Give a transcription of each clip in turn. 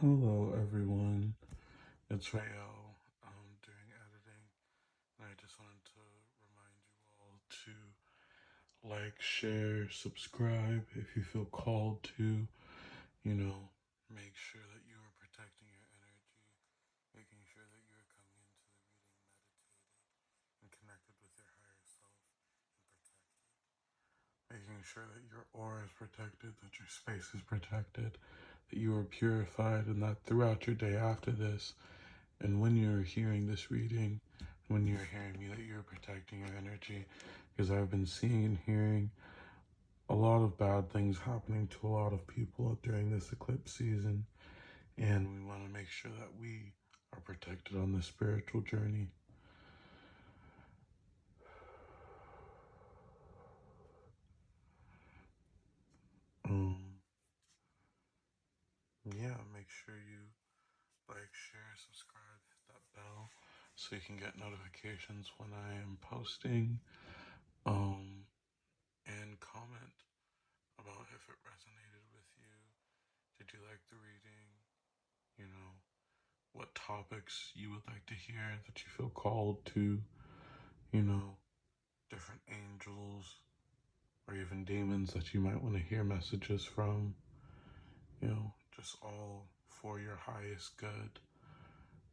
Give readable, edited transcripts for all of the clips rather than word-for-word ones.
Hello everyone, it's Rayo doing editing, and I just wanted to remind you all to like, share, subscribe if you feel called to, make sure that you are protecting your energy, making sure that you are coming into the reading meditated and connected with your higher self and protected, making sure that your aura is protected, that your space is protected, that you are purified, and that throughout your day after this, and when you're hearing this reading, when you're hearing me, that you're protecting your energy, because I've been seeing and hearing a lot of bad things happening to a lot of people during this eclipse season, and we want to make sure that we are protected on this spiritual journey. Yeah, make sure you like, share, subscribe, hit that bell so you can get notifications when I am posting, and comment about if it resonated with you. Did you like the reading? What topics you would like to hear, that you feel called to, different angels or even demons that you might want to hear messages from, just all for your highest good,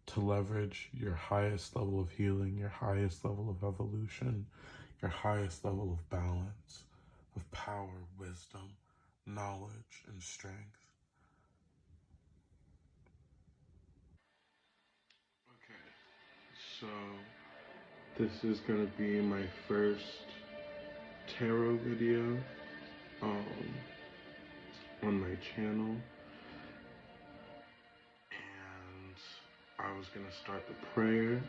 to leverage your highest level of healing, your highest level of evolution, your highest level of balance, of power, wisdom, knowledge, and strength. Okay, so this is going to be my first tarot video on my channel, and I was going to start the prayer,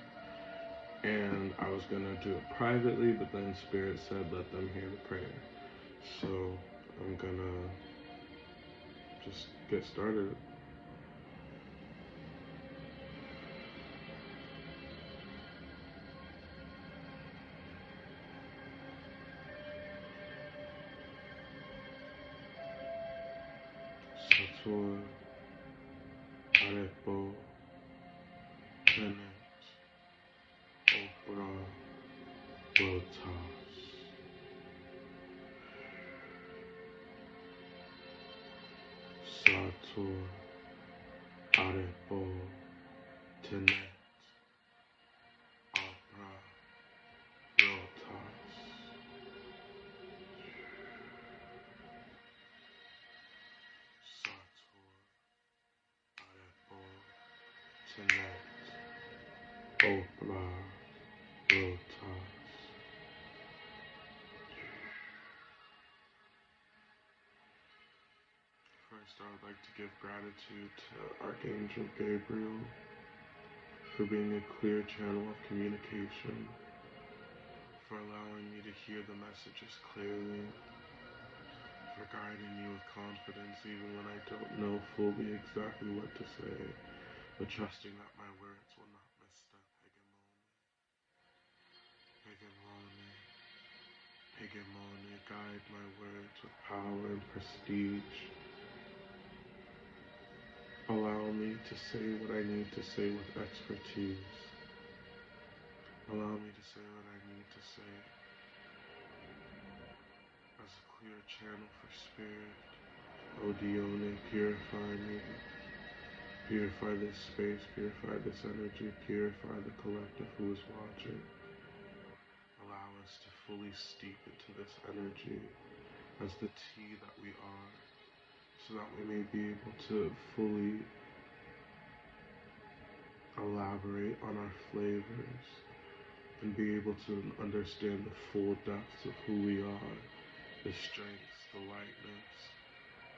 and I was going to do it privately, but then Spirit said let them hear the prayer. So I'm going to just get started. Sator, Arepo, Tenet, Opera, Rotas. Sator, Arepo, Tenet, Opera, Rotas. Sator, Arepo, Tenet, Opera, Rotas. First, I would like to give gratitude to Archangel Gabriel for being a clear channel of communication, for allowing me to hear the messages clearly, for guiding me with confidence even when I don't know fully exactly what to say, but trusting that my words will not misstep. Hegemone, Hegemone, guide my words with power and prestige. Allow me to say what I need to say with expertise. Allow me to say what I need to say as a clear channel for spirit. Odione, purify me. Purify this space, purify this energy, purify the collective who is watching. Allow us to fully steep into this energy as the tea that we are, so that we may be able to fully elaborate on our flavors and be able to understand the full depths of who we are, the strengths, the lightness,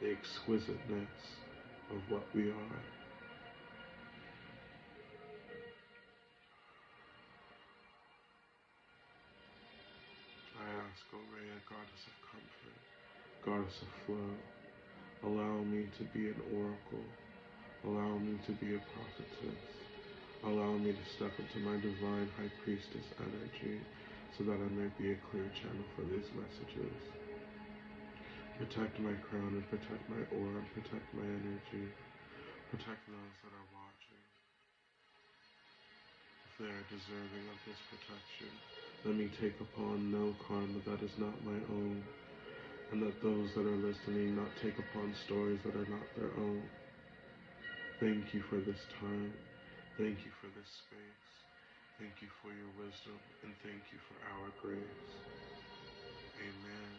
the exquisiteness of what we are. I ask, O Rhea, goddess of comfort, goddess of flow, allow me to be an oracle, allow me to be a prophetess, allow me to step into my divine high priestess energy so that I may be a clear channel for these messages. Protect my crown and protect my aura and protect my energy. Protect those that are watching. If they are deserving of this protection, let me take upon no karma that is not my own, and that those that are listening not take upon stories that are not their own. Thank you for this time. Thank you for this space. Thank you for your wisdom, and thank you for our grace. Amen.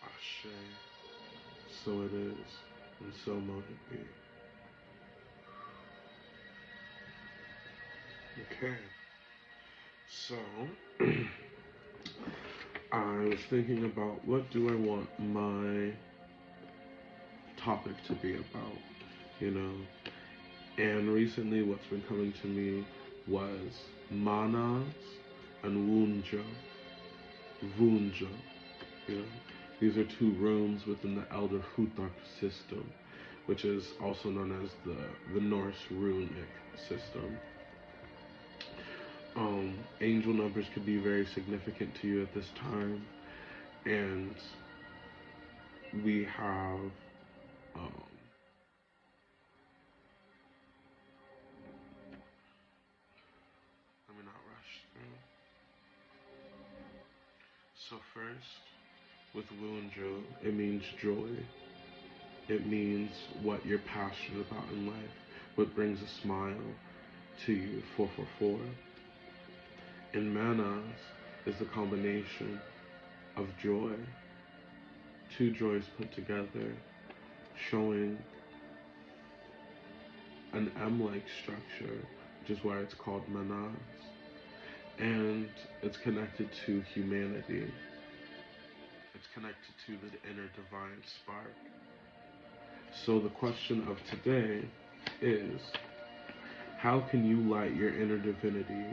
Ashe. So it is, and so mote it be. Okay. So, I was thinking about what do I want my topic to be about, you know? And recently what's been coming to me was manas and wunjo. Vunjo, you know? These are two rooms within the Elder Huthak system, which is also known as the Norse runic system. Angel numbers could be very significant to you at this time, and we have let me not rush through. So first, with Wunjo, it means joy. It means what you're passionate about in life, what brings a smile to you, 444. And manas is the combination of joy, two joys put together, showing an M-like structure, which is why it's called manas. And it's connected to humanity. It's connected to the inner divine spark. So the question of today is, how can you light your inner divinity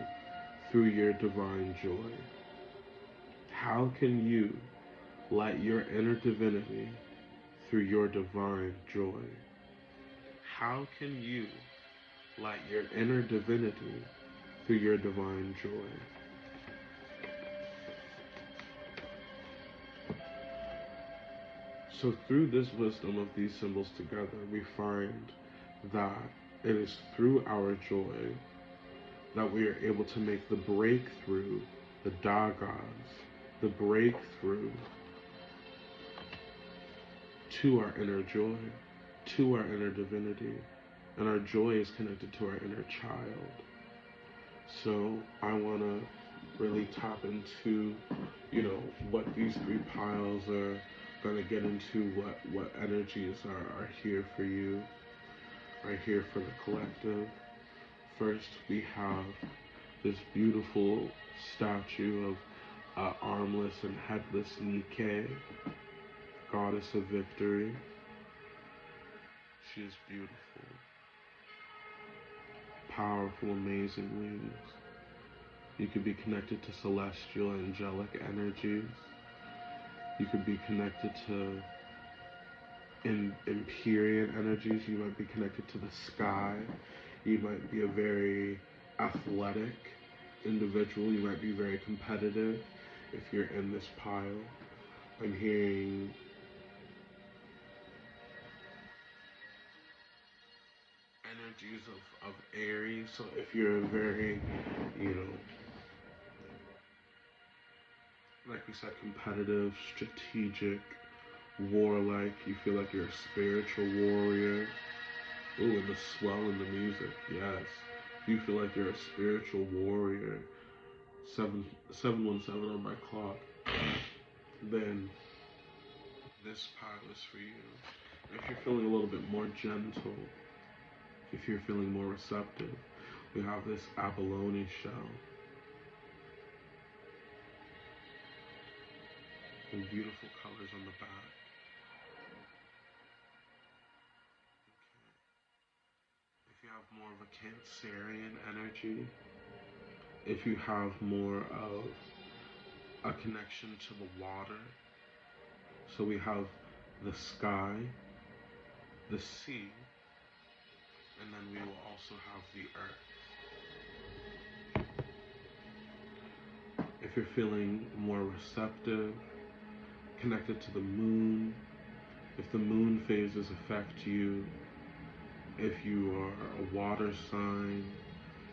through your divine joy? How can you light your inner divinity through your divine joy? How can you light your inner divinity through your divine joy? So through this wisdom of these symbols together, we find that it is through our joy that we are able to make the breakthrough, the dagas, the breakthrough to our inner joy, to our inner divinity. And our joy is connected to our inner child. So I want to really tap into, what these three piles are going to get into, what energies are here for you, are here for the collective. First, we have this beautiful statue of armless and headless Nike, goddess of victory. She is beautiful. Powerful, amazing wings. You could be connected to celestial, angelic energies. You could be connected to Empyrean energies. You might be connected to the sky. You might be a very athletic individual. You might be very competitive if you're in this pile. I'm hearing energies of Aries. So if you're a very, like we said, competitive, strategic, warlike, you feel like you're a spiritual warrior. Ooh, and the swell in the music, yes. If you feel like you're a spiritual warrior, 717 on my clock, then this pile is for you. If you're feeling a little bit more gentle, if you're feeling more receptive, we have this abalone shell. And beautiful colors on the back. Okay. If you have more of a Cancerian energy, if you have more of a connection to the water, so we have the sky, the sea, and then we will also have the earth. If you're feeling more receptive, connected to the moon, if the moon phases affect you if you are a water sign,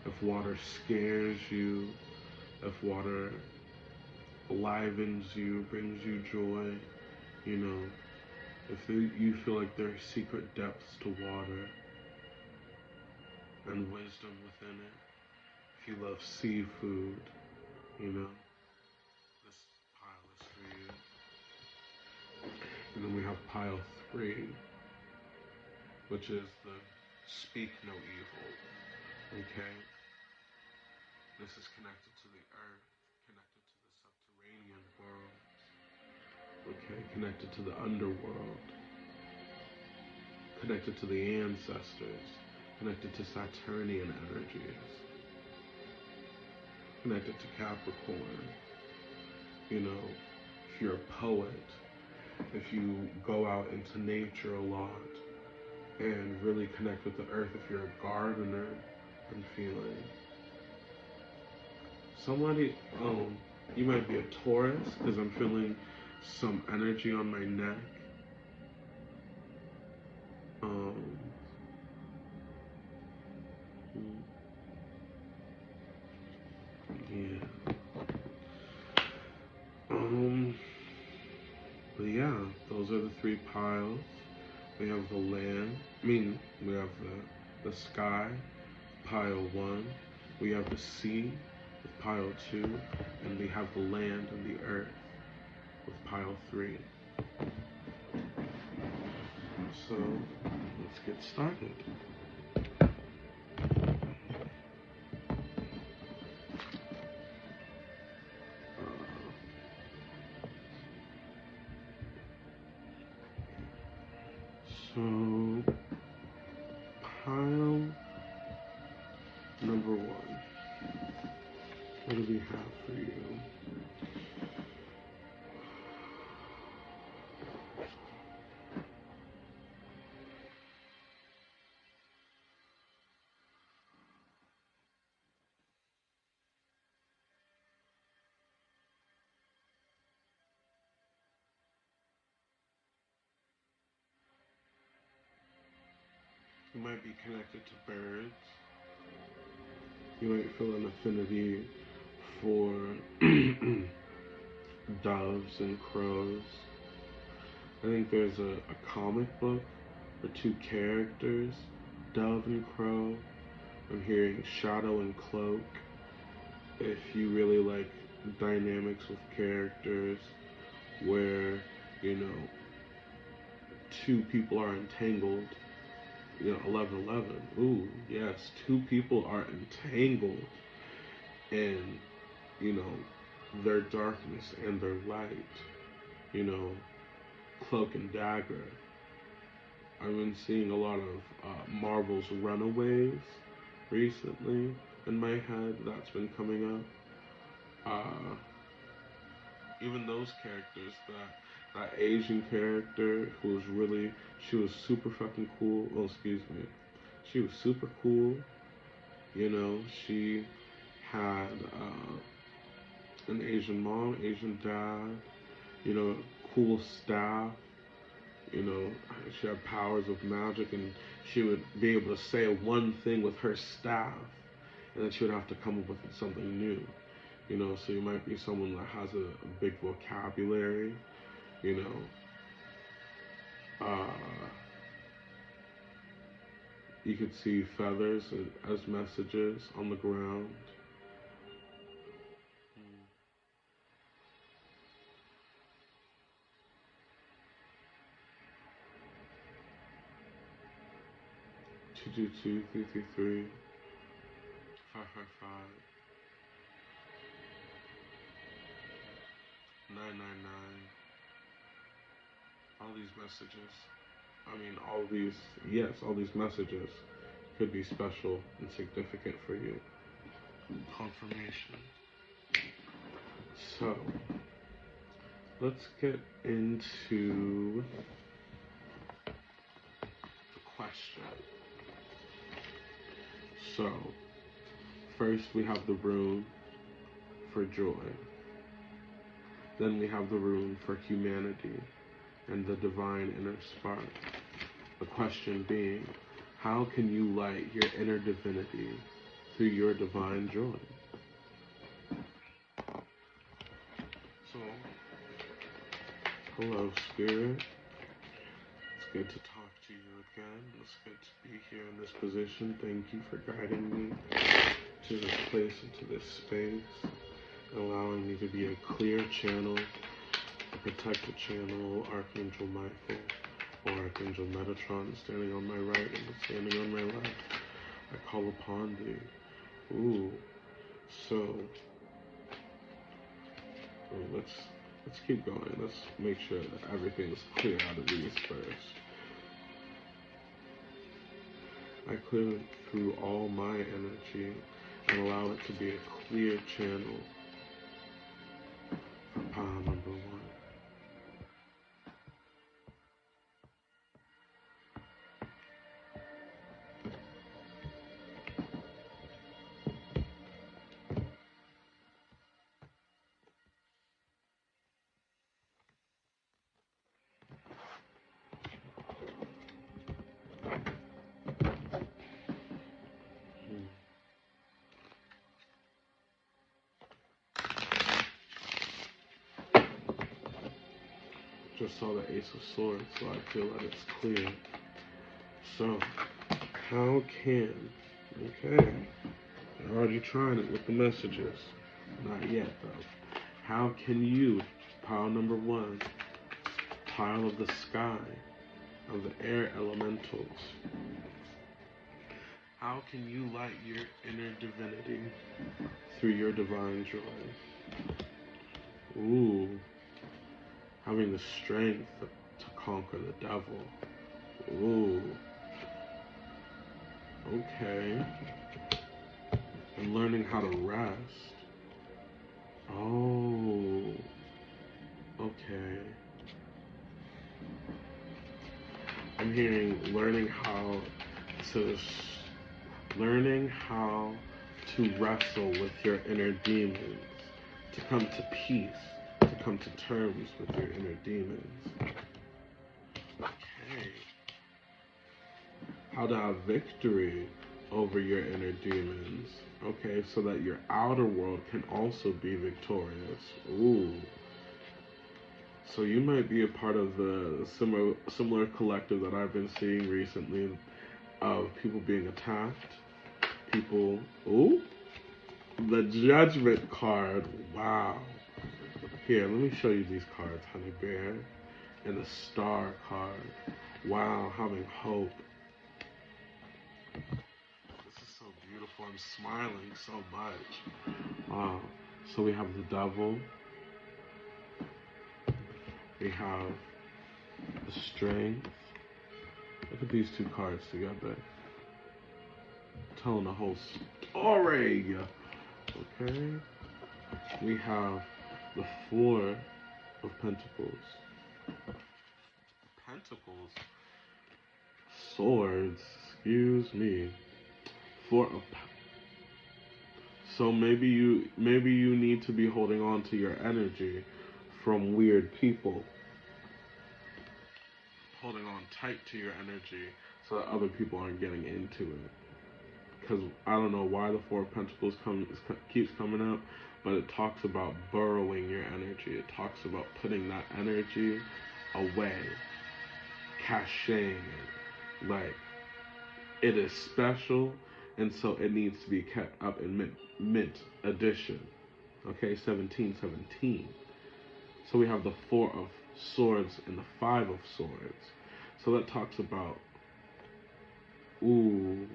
if water scares you, if water livens you, brings you joy, you know, if you feel like there are secret depths to water and wisdom within it, if you love seafood, you know, this pile is for you. And then we have pile 3, which is the speak no evil, okay? This is connected to the earth, connected to the subterranean world, okay? Connected to the underworld, connected to the ancestors, connected to Saturnian energies, connected to Capricorn. You know, if you're a poet, if you go out into nature a lot and really connect with the earth, if you're a gardener, I'm feeling. Somebody, you might be a Taurus, because I'm feeling some energy on my neck. Yeah. But yeah, those are the 3 piles. We have the land, we have the sky, pile 1. We have the sea with pile 2, and we have the land and the earth with pile 3. So let's get started. So pile number 1. What do we have for you? You might be connected to birds. You might feel an affinity for doves and crows. I think there's a comic book for 2 characters, Dove and Crow. I'm hearing Shadow and Cloak. If you really like dynamics with characters where, you know, 2 people are entangled, you know, 11:11. Ooh, yes, 2 people are entangled in, you know, their darkness and their light, you know, cloak and dagger. I've been seeing a lot of Marvel's Runaways recently in my head. That's been coming up. Even those characters, that Asian character who was really, she was super fucking cool. Oh, excuse me. She was super cool. You know, she had an Asian mom, Asian dad, you know, cool staff. You know, she had powers of magic, and she would be able to say one thing with her staff, and then she would have to come up with something new. You know, so you might be someone that has a big vocabulary, you know. You could see feathers as messages on the ground. 222-333-555. 999. All these messages. All these messages could be special and significant for you. Confirmation. So, let's get into the question. So, first we have the rune for joy. Then we have the rune for humanity and the divine inner spark. The question being, How can you light your inner divinity through your divine joy? So, hello, Spirit. It's good to talk to you again. It's good to be here in this position. Thank you for guiding me to this place and to this space, allowing me to be a clear channel, a protected channel, Archangel Michael, or Archangel Metatron, standing on my right and standing on my left. I call upon thee. Ooh. So, let's keep going. Let's make sure that everything's clear out of these first. I clear through all my energy and allow it to be a clear channel for pile number 1. Just saw the Ace of Swords, so I feel that it's clear. So, how can, okay, you're already trying it with the messages. Not yet, though. How can you, pile number 1, pile of the sky, of the air elementals, how can you light your inner divinity through your divine joy? Ooh. Having the strength to conquer the devil. Ooh. Okay. And learning how to rest. Oh. Okay. I'm hearing learning how to wrestle with your inner demons, to come to peace, to come to terms with your inner demons. Okay. How to have victory over your inner demons. Okay, so that your outer world can also be victorious. Ooh. So you might be a part of the similar collective that I've been seeing recently of people being attacked. People, ooh, the Judgment card. Wow. Here, let me show you these cards, Honey Bear. And the Star card. Wow, having hope. This is so beautiful. I'm smiling so much. Wow. So we have the Devil. We have the Strength. Look at these 2 cards together. Telling the whole story. Okay. We have the 4 of Pentacles. Pentacles? Swords. Excuse me. 4 of So maybe you need to be holding on to your energy from weird people. Holding on tight to your energy so that other people aren't getting into it. Because I don't know why the 4 of Pentacles keeps coming up, but it talks about burrowing your energy. It talks about putting that energy away, caching it. Like, it is special, and so it needs to be kept up in mint edition. Okay, 1717. So we have the 4 of Swords and the 5 of Swords. So that talks about, ooh,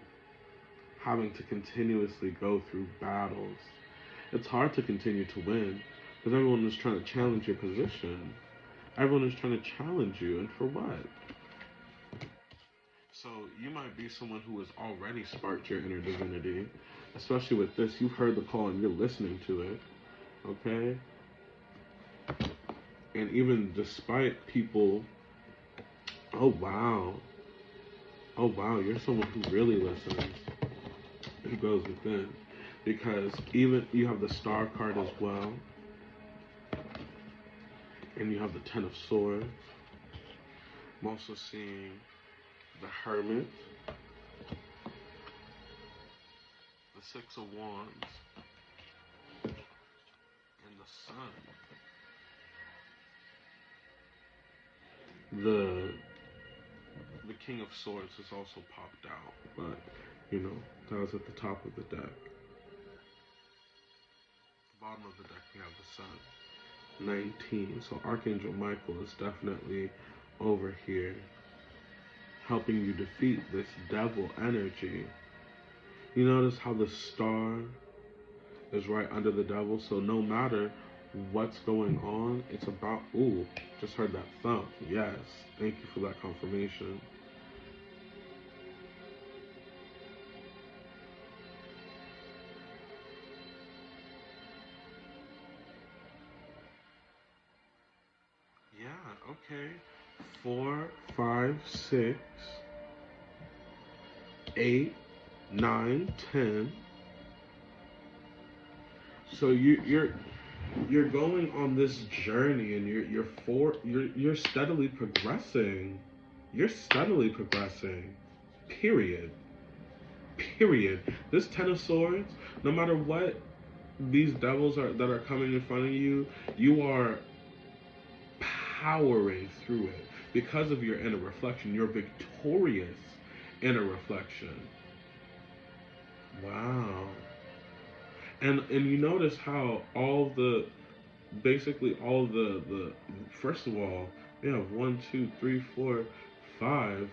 having to continuously go through battles. It's hard to continue to win because everyone is trying to challenge your position. Everyone is trying to challenge you, and for what? So you might be someone who has already sparked your inner divinity, especially with this. You've heard the call and you're listening to it, okay? And even despite people, oh wow, you're someone who really listens, who goes within. Because even you have the Star card as well, and you have the 10 of Swords. I'm also seeing the Hermit, Six of Wands, and the Sun. The King of Swords has also popped out, but you know, that was at the top of the deck. Bottom of the deck, we have the Sun. 19. So Archangel Michael is definitely over here helping you defeat this devil energy. You notice how the star is right under the devil, so no matter what's going on, it's about, ooh, just heard that thump. Yes, thank you for that confirmation. Yeah, okay. 4, 5, 6, 8, 9, 10. So you're going on this journey, and you're steadily progressing. You're steadily progressing. Period. Period. This Ten of Swords, no matter what these devils are that are coming in front of you, you are powering through it because of your inner reflection. You're victorious inner reflection. Wow. And you notice how basically all the first of all, we have 1, 2, 3, 4, 5,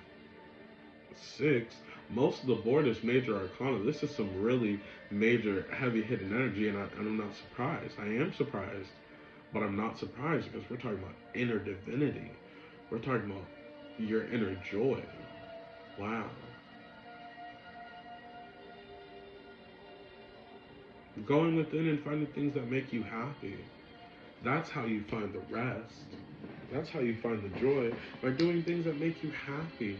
6. Most of the board is major arcana. This is some really major heavy hitting energy, and I'm not surprised. I am surprised, but I'm not surprised because we're talking about inner divinity. We're talking about your inner joy. Wow. Going within and finding things that make you happy. That's how you find the rest. That's how you find the joy, by doing things that make you happy.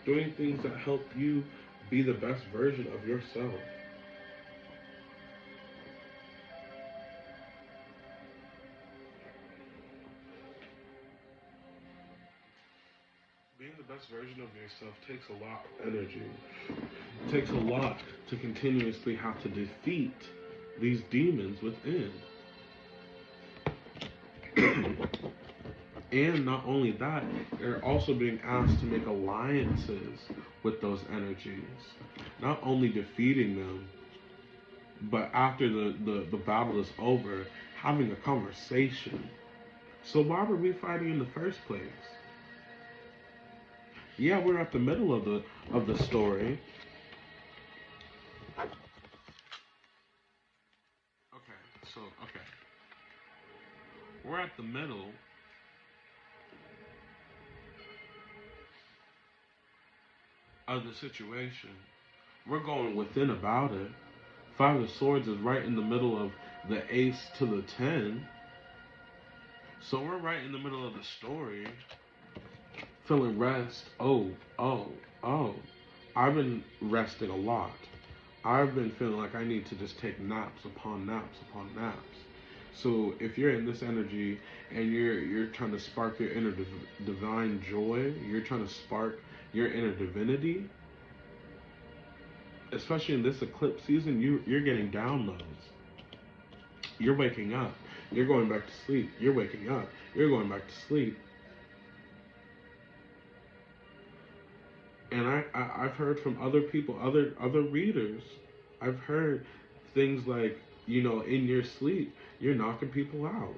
Doing things that help you be the best version of yourself. Being the best version of yourself takes a lot of energy. It takes a lot to continuously have to defeat these demons within. And not only that, you're also being asked to make alliances with those energies. Not only defeating them, but after the battle is over, having a conversation. So why were we fighting in the first place? Yeah, we're at the middle of the story. Okay. We're at the middle of the situation. We're going within about it. Five of Swords is right in the middle of the Ace to the 10. So we're right in the middle of the story. Feeling rest. Oh. I've been resting a lot. I've been feeling like I need to just take naps upon naps upon naps. So if you're in this energy and you're trying to spark your inner divine joy, you're trying to spark your inner divinity, especially in this eclipse season, you're getting downloads. You're waking up. You're going back to sleep. You're waking up. You're going back to sleep. And I've heard from other people, other readers, I've heard things like, in your sleep, you're knocking people out.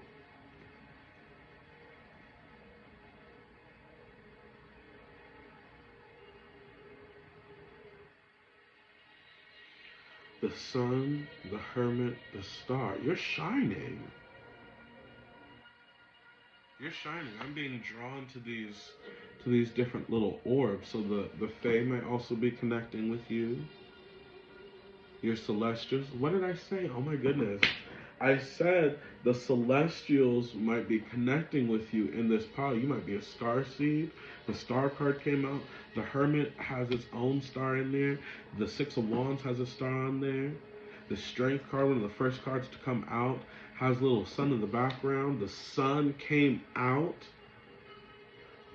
The sun, the hermit, the star. You're shining. You're shining. I'm being drawn to these different little orbs. So the Fae might also be connecting with you. Your celestials. What did I say? Oh my goodness. I said the celestials might be connecting with you in this power. You might be a star seed. The star card came out. The hermit has its own star in there. The Six of Wands has a star on there. The strength card, one of the first cards to come out, has a little sun in the background. The sun came out.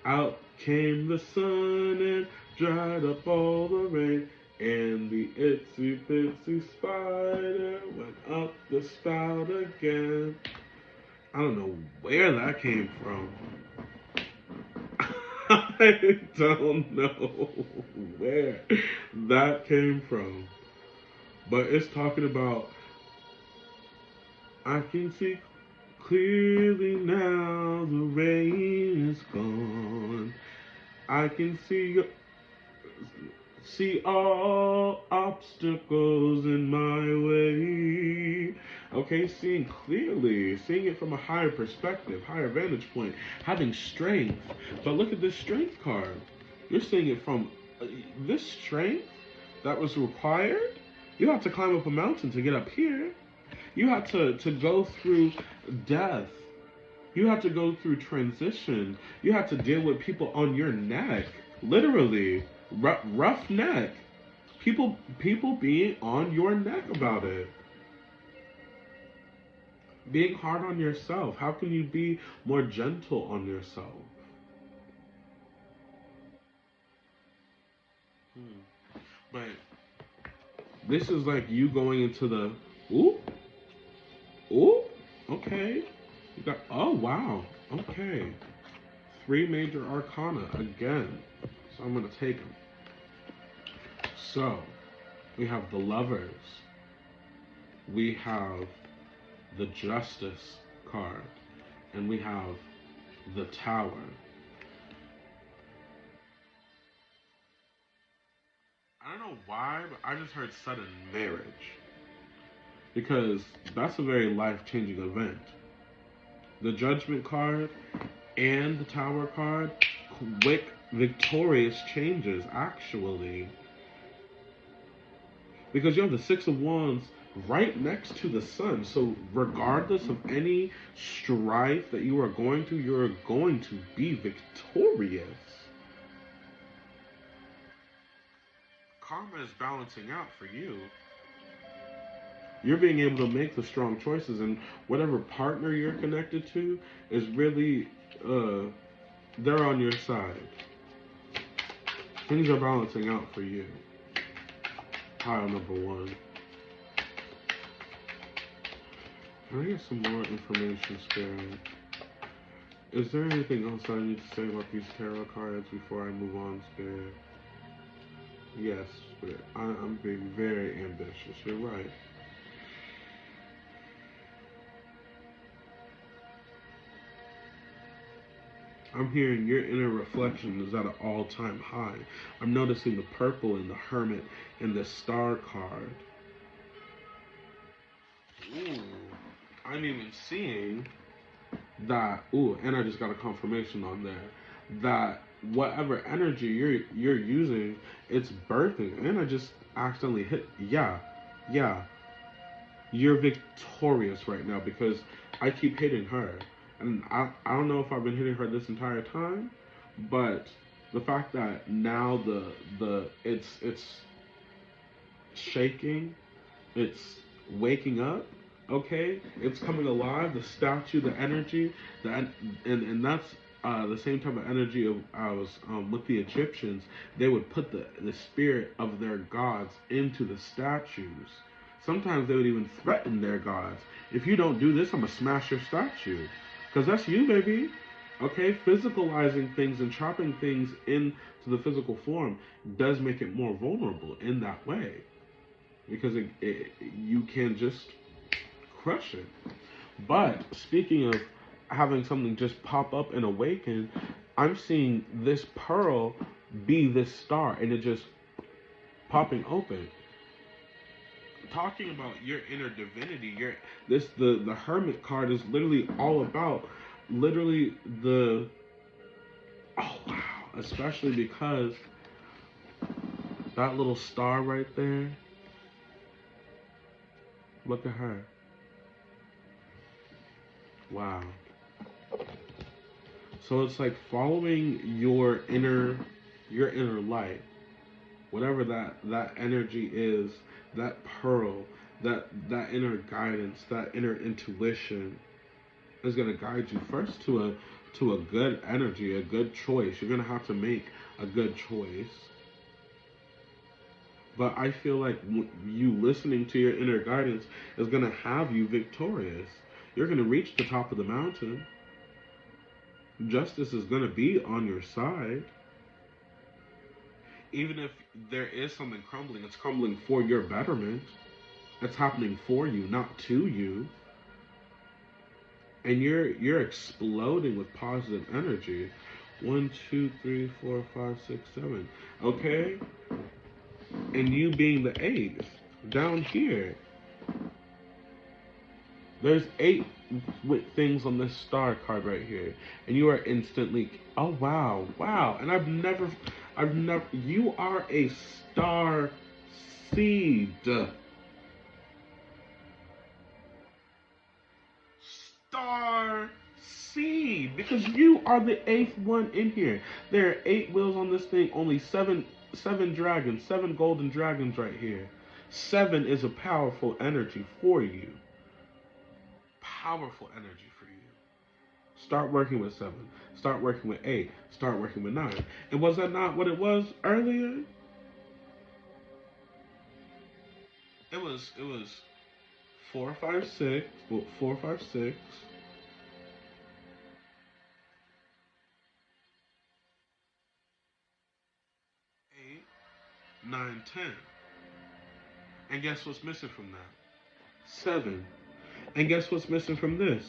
Out came the sun and dried up all the rain. And the itsy bitsy spider went up the spout again. I don't know where that came from. I don't know where that came from. But it's talking about, I can see clearly now the rain is gone. I can see all obstacles in my way. Okay, seeing clearly, seeing it from a higher perspective, higher vantage point, having strength. But look at this strength card. You're seeing it from this strength that was required. You have to climb up a mountain to get up here. You have to go through death. You have to go through transition. You have to deal with people on your neck. Literally. Rough neck. People being on your neck about it. Being hard on yourself. How can you be more gentle on yourself? But this is like you going into the ooh, ooh, okay. You got, oh wow, okay. 3 major arcana again. So I'm gonna take them. So we have the Lovers. We have the Justice card, and we have the Tower. I don't know why, but I just heard sudden marriage. Because that's a very life-changing event. The Judgment card and the Tower card, quick, victorious changes, actually. Because you have the Six of Wands right next to the Sun. So regardless of any strife that you are going through, you're going to be victorious. Karma is balancing out for you. You're being able to make the strong choices, and whatever partner you're connected to is really, they're on your side. Things are balancing out for you. Pile number 1. Can I get some more information, Spirit? Is there anything else I need to say about these tarot cards before I move on, Spirit? Yes, Spirit. I'm being very ambitious. You're right. I'm hearing your inner reflection is at an all-time high. I'm noticing the purple in the Hermit and the Star card. Ooh, I'm even seeing that. Ooh, and I just got a confirmation on there that whatever energy you're using, it's birthing. And I just accidentally hit. Yeah. You're victorious right now because I keep hitting her. And I don't know if I've been hitting her this entire time, but the fact that now it's shaking, it's waking up, okay, it's coming alive. The statue, the energy, and that's the same type of energy of I was with the Egyptians. They would put the spirit of their gods into the statues. Sometimes they would even threaten their gods. If you don't do this, I'm gonna smash your statue. Because that's you, baby. Okay, physicalizing things and chopping things into the physical form does make it more vulnerable in that way. Because you can just crush it. But speaking of having something just pop up and awaken, I'm seeing this pearl be this star and it just popping open. Talking about your inner divinity, the Hermit card is literally all about literally the, oh wow, especially because that little star right there, look at her. Wow. So it's like following your inner light, whatever that energy is, that pearl, that inner guidance, that inner intuition is going to guide you first to a good energy, a good choice. You're going to have to make a good choice. But I feel like you listening to your inner guidance is going to have you victorious. You're going to reach the top of the mountain. Justice is going to be on your side. Even if there is something crumbling, it's crumbling for your betterment. It's happening for you, not to you. And you're exploding with positive energy. 1, 2, 3, 4, 5, 6, 7. Okay? And you being the 8th. Down here. There's 8 things on this star card right here. And you are instantly, oh wow, wow. And you are a star seed. Star seed. Because you are the 8th one in here. There are 8 wheels on this thing, only 7 dragons, 7 golden dragons right here. 7 is a powerful energy for you. Powerful energy for you. Start working with 7. Start working with 8. Start working with 9. And was that not what it was earlier? It was 4, 5, 6. Well, 4, 5, 6. 8, 9, 10. And guess what's missing from that? 7. And guess what's missing from this?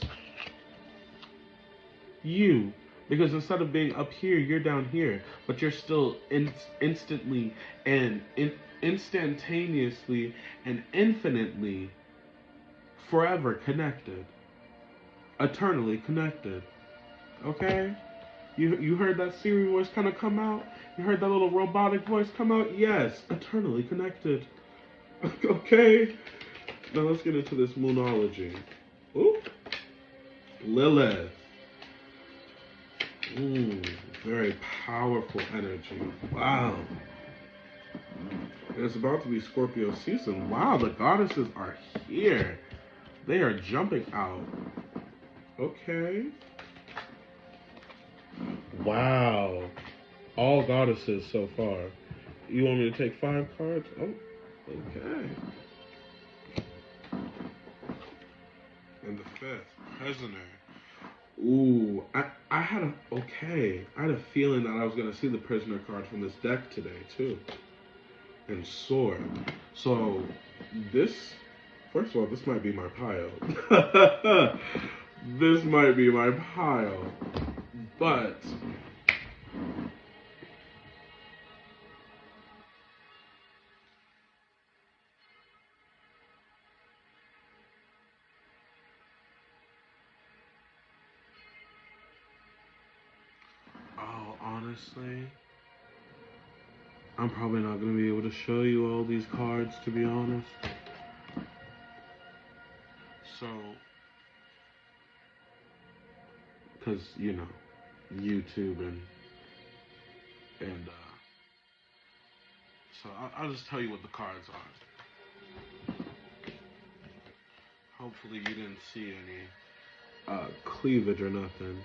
You. Because instead of being up here, you're down here. But you're still instantly and instantaneously and infinitely forever connected. Eternally connected. Okay? You heard that Siri voice kind of come out? You heard that little robotic voice come out? Yes. Eternally connected. Okay? Now let's get into this moonology. Ooh. Lilith. Very powerful energy. Wow. And it's about to be Scorpio season. Wow, the goddesses are here. They are jumping out. Okay. Wow. All goddesses so far. You want me to take 5 cards? Oh, okay. And the 5th, prisoner. Ooh, I had a feeling that I was gonna see the prisoner card from this deck today too. And sword. So this, first of all, this might be my pile. This might be my pile. But honestly, I'm probably not going to be able to show you all these cards, to be honest. So, because, you know, YouTube and so I'll just tell you what the cards are. Hopefully you didn't see any cleavage or nothing,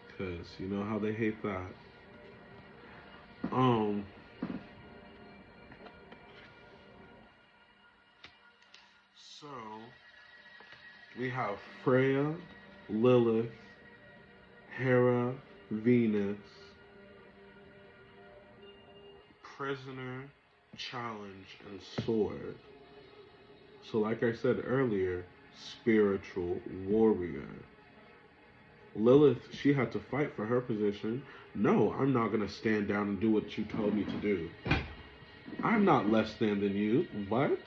because you know how they hate that. So we have Freya, Lilith, Hera, Venus, prisoner, challenge, and sword. So like I said earlier, spiritual warrior. Lilith, she had to fight for her position. No, I'm not going to stand down and do what you told me to do. I'm not less than you. What?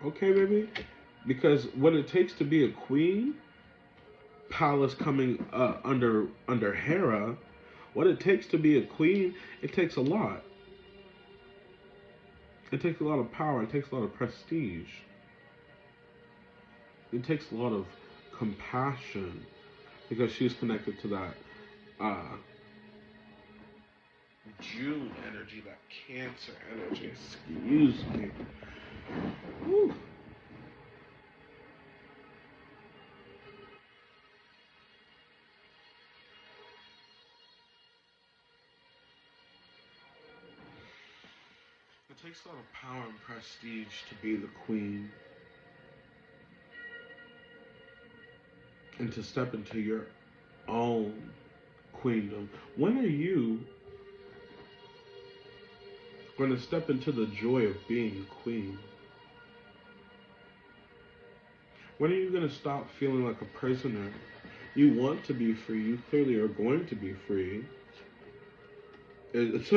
Okay, baby? Because what it takes to be a queen, Pallas coming under Hera, what it takes to be a queen, it takes a lot. It takes a lot of power. It takes a lot of prestige. It takes a lot of compassion, because she's connected to that June energy, that Cancer energy. Excuse me. Whew. It takes a lot of power and prestige to be the queen and to step into your own queendom. When are you going to step into the joy of being queen? When are you going to stop feeling like a prisoner? You want to be free. You clearly are going to be free. It's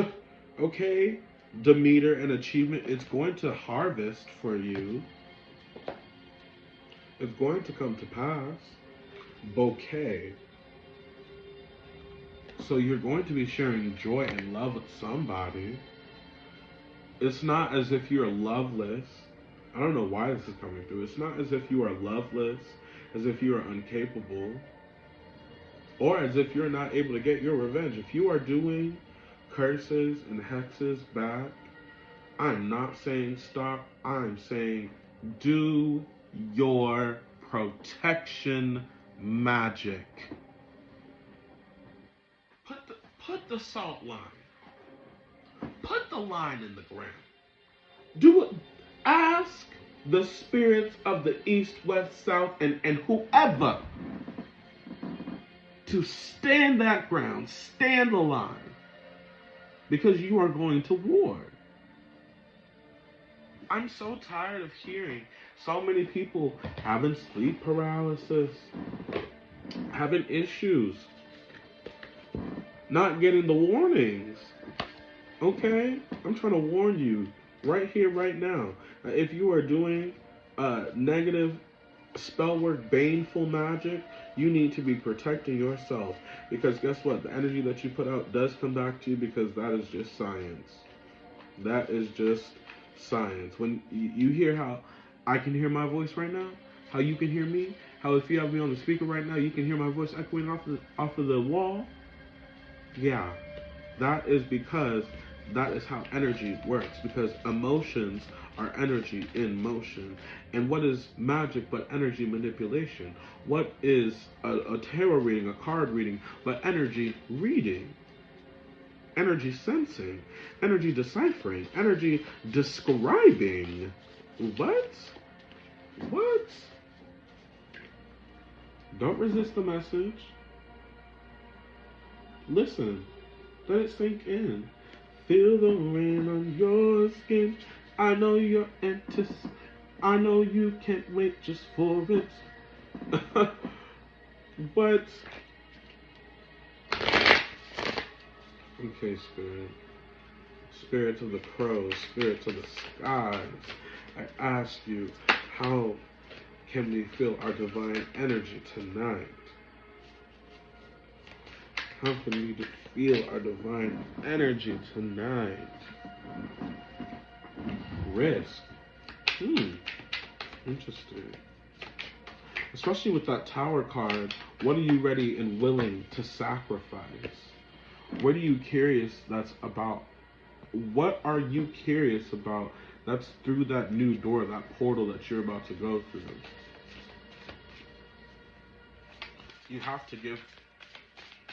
okay, Demeter and achievement. It's going to harvest for you. It's going to come to pass. Bouquet. So you're going to be sharing joy and love with somebody. It's not as if you're loveless. I don't know why this is coming through. It's not as if you are loveless, as if you are incapable, or as if you're not able to get your revenge. If you are doing curses and hexes back, I'm not saying stop. I'm saying do your protection magic. Put the salt line. Put the line in the ground. Do it. Ask the spirits of the east, west, south, and whoever to stand that ground, stand the line, because you are going to war. I'm so tired of hearing so many people having sleep paralysis, having issues, not getting the warnings. Okay? I'm trying to warn you right here, right now. If you are doing negative spell work, baneful magic, you need to be protecting yourself. Because guess what? The energy that you put out does come back to you, because that is just science. That is just science. When you hear how I can hear my voice right now, how you can hear me, how if you have me on the speaker right now, you can hear my voice echoing off of the wall. Yeah, that is because that is how energy works, because emotions are energy in motion. And what is magic but energy manipulation? What is a tarot reading, a card reading, but energy reading? Energy sensing, energy deciphering, energy describing. What? What? Don't resist the message. Listen. Let it sink in. Feel the rain on your skin. I know you're anxious. I know you can't wait just for it. But okay, spirit. Spirits of the crows, spirits of the skies, I ask you, how can we feel our divine energy tonight? How can we feel our divine energy tonight? Risk. Interesting. Especially with that Tower card, what are you ready and willing to sacrifice? What are you curious that's about? What are you curious about that's through that new door, that portal that you're about to go through? You have to give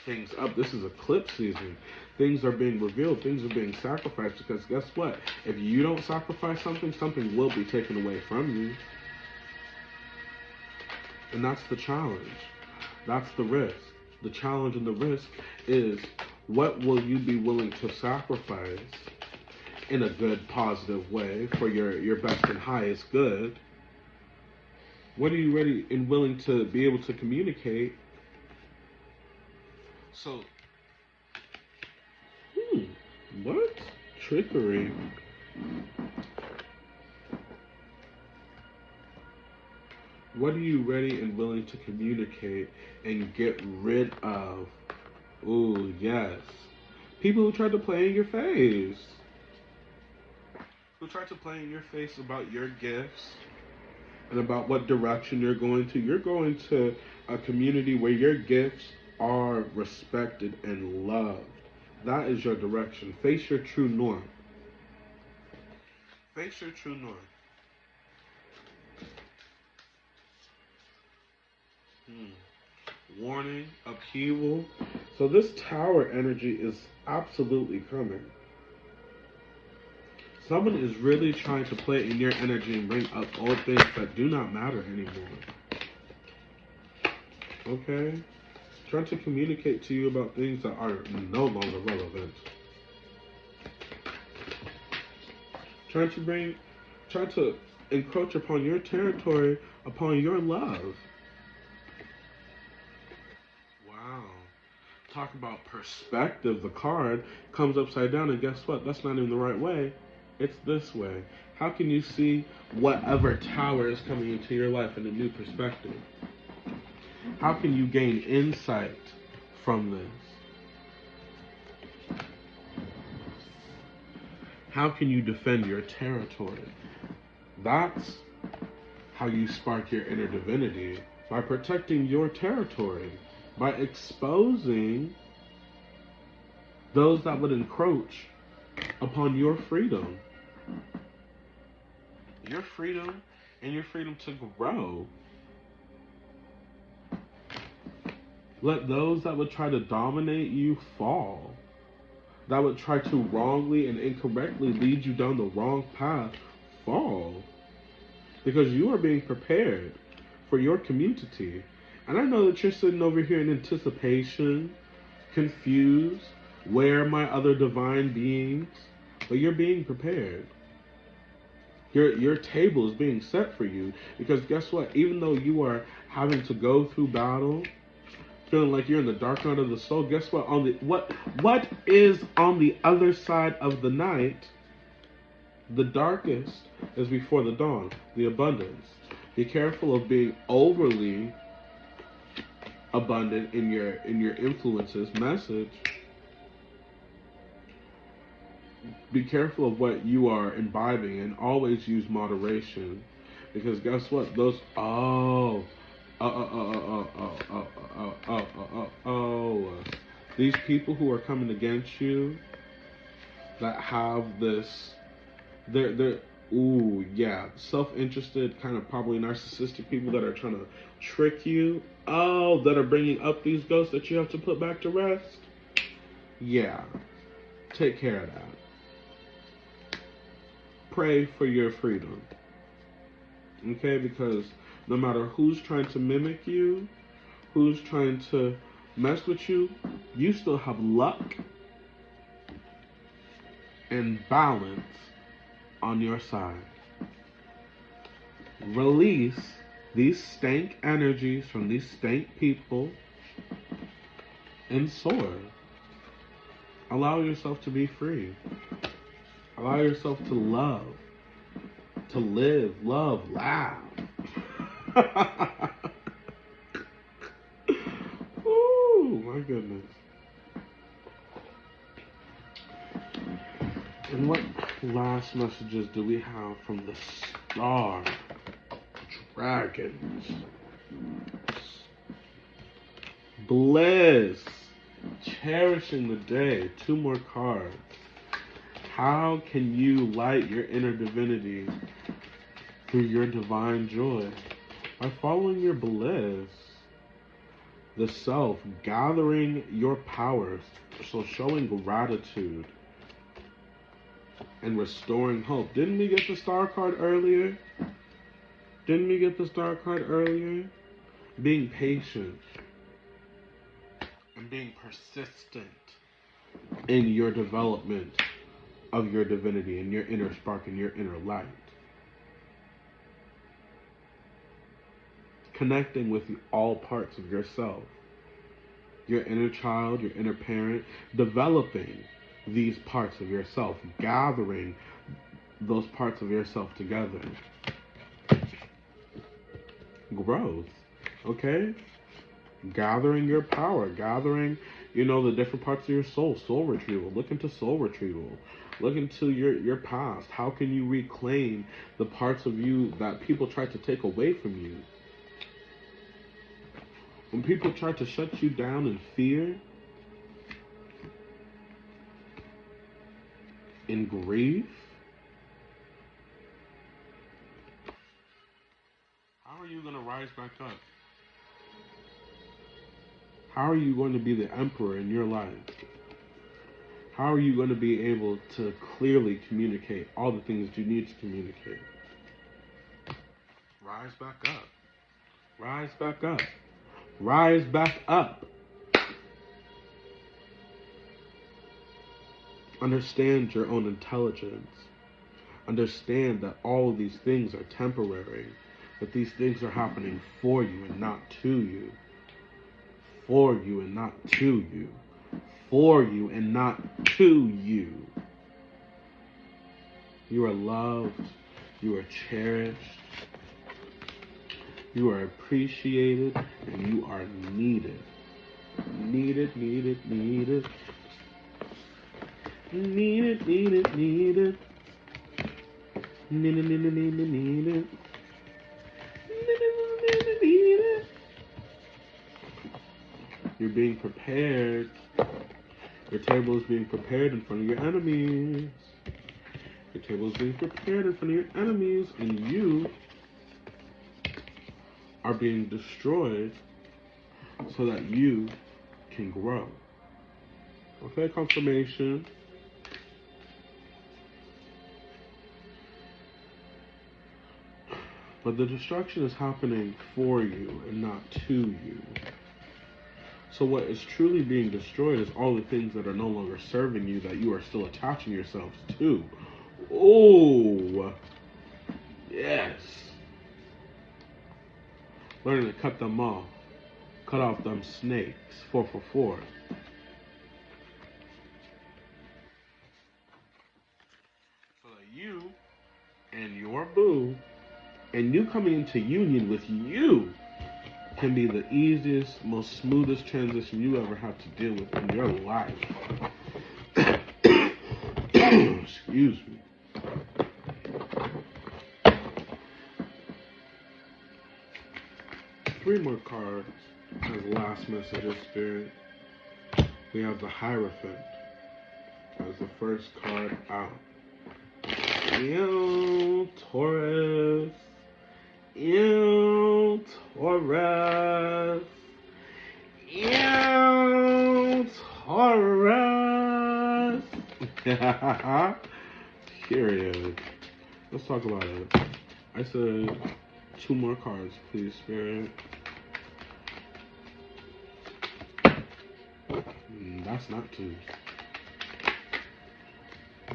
things up. This is eclipse season. Things are being revealed. Things are being sacrificed, because guess what? If you don't sacrifice something, something will be taken away from you. And that's the challenge. That's the risk. The challenge and the risk is, what will you be willing to sacrifice in a good, positive way for your best and highest good? What are you ready and willing to be able to communicate? So, what? Trickery. What are you ready and willing to communicate and get rid of? Ooh, yes. People who tried to play in your face. Who tried to play in your face about your gifts and about what direction you're going to. You're going to a community where your gifts are respected and loved. That is your direction. Face your true north. Face your true north. Warning, upheaval. So this Tower energy is absolutely coming. Someone is really trying to play in your energy and bring up old things that do not matter anymore. Okay? Trying to communicate to you about things that are no longer relevant. Trying to encroach upon your territory, upon your love. Wow. Talk about perspective. The card comes upside down, and guess what? That's not even the right way. It's this way. How can you see whatever tower is coming into your life in a new perspective? How can you gain insight from this? How can you defend your territory? That's how you spark your inner divinity, by protecting your territory, by exposing those that would encroach upon your freedom. Your freedom and your freedom to grow. Let those that would try to dominate you fall. That would try to wrongly and incorrectly lead you down the wrong path fall. Because you are being prepared for your community. And I know that you're sitting over here in anticipation, confused, where are my other divine beings? But you're being prepared. Your table is being set for you. Because guess what? Even though you are having to go through battle, feeling like you're in the dark night of the soul, guess what? What is on the other side of the night? The darkest is before the dawn, the abundance. Be careful of being overly abundant in your influences message. Be careful of what you are imbibing, and always use moderation. Because guess what? Those these people who are coming against you, that have this, they're self-interested, kind of probably narcissistic people that are trying to trick you. Oh, that are bringing up these ghosts that you have to put back to rest. Yeah, take care of that. Pray for your freedom. Okay, because no matter who's trying to mimic you, who's trying to mess with you, you still have luck and balance on your side. Release these stank energies from these stank people and soar. Allow yourself to be free. Allow yourself to love, to live, love, laugh. Ooh, my goodness. And what last messages do we have from the star dragons? Bliss. Cherishing the day. 2 more cards. How can you light your inner divinity through your divine joy? By following your bliss. The self, gathering your powers, so showing gratitude and restoring hope. Didn't we get the star card earlier? Being patient and being persistent in your development of your divinity and your inner spark and your inner light. Connecting with all parts of yourself. Your inner child, your inner parent, developing these parts of yourself, gathering those parts of yourself together. Growth, okay? Gathering your power, gathering, the different parts of your soul retrieval. Look into soul retrieval. Look into your past. How can you reclaim the parts of you that people tried to take away from you? When people try to shut you down in fear, in grief, how are you going to rise back up? How are you going to be the emperor in your life? How are you going to be able to clearly communicate all the things that you need to communicate? Rise back up. Rise back up. Rise back up. Understand your own intelligence. Understand that all of these things are temporary. That these things are happening for you and not to you. For you and not to you. For you and not to you. You are loved. You are cherished. You are appreciated. And you are needed. Needed, needed, needed. Needed, needed, needed. Needed, needed, needed, needed. You're being prepared. Your table is being prepared in front of your enemies. Your table is being prepared in front of your enemies, and you are being destroyed so that you can grow. Okay, confirmation. But the destruction is happening for you and not to you. So what is truly being destroyed is all the things that are no longer serving you that you are still attaching yourselves to. Oh, yes. Learning to cut them off. Cut off them snakes. 444. So that you and your boo and you coming into union with you can be the easiest, most smoothest transition you ever have to deal with in your life. Excuse me. Three more cards as last message of spirit. We have the Hierophant as the first card out. Ew, Taurus. Ew, Taurus. Ew, Taurus. Period. Let's talk about it. I said 2 more cards, please, Spirit. That's not 2.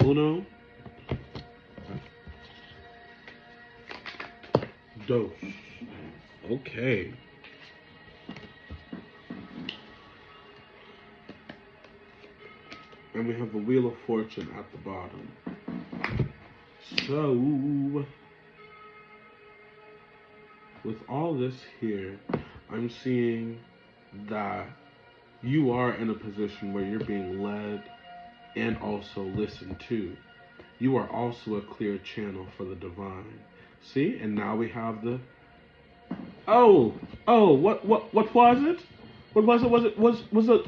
Uno. Dos. Okay. And we have the Wheel of Fortune at the bottom. So, with all this here, I'm seeing that you are in a position where you're being led and also listened to. You are also a clear channel for the divine. See? And now we have the... what was it? What was it?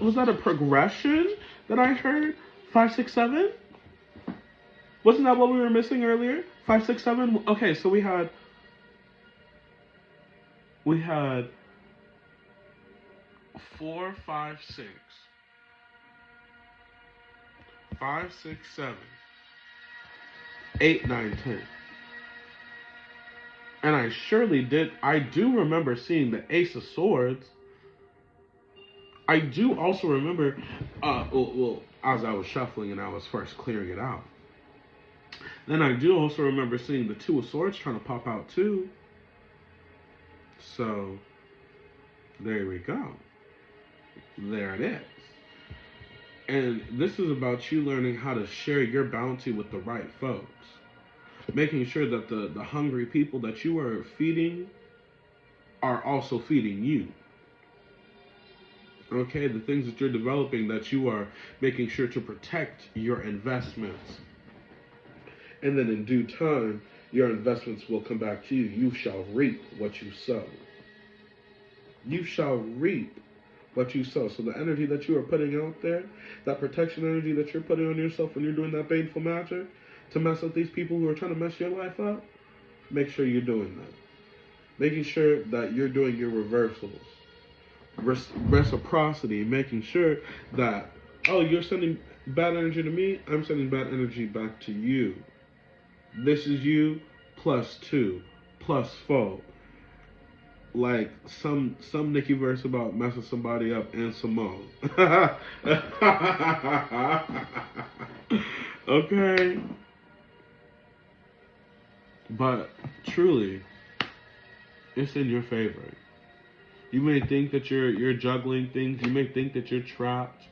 Was that a progression that I heard? 5, 6, 7? Wasn't that what we were missing earlier? 5, 6, 7? Okay, so we had 4, 5, 6. 5, 6, 7. 8, 9, 10. And I do remember seeing the Ace of Swords. I do also remember, as I was shuffling and I was first clearing it out. Then I do also remember seeing the 2 of Swords trying to pop out too. So, there we go. There it is. And this is about you learning how to share your bounty with the right folks. Making sure that the hungry people that you are feeding are also feeding you. Okay, the things that you're developing, that you are making sure to protect your investments. And then in due time, your investments will come back to you. You shall reap what you sow. You shall reap what you sow. So the energy that you are putting out there, that protection energy that you're putting on yourself when you're doing that baneful magic, to mess with these people who are trying to mess your life up, make sure you're doing that. Making sure that you're doing your reversals. Reciprocity, making sure that, you're sending, bad energy to me, I'm sending bad energy back to you. This is you plus two plus four. Like some Nicki verse about messing somebody up and Simone. Okay, but truly, it's in your favor. You may think that you're juggling things. You may think that you're trapped,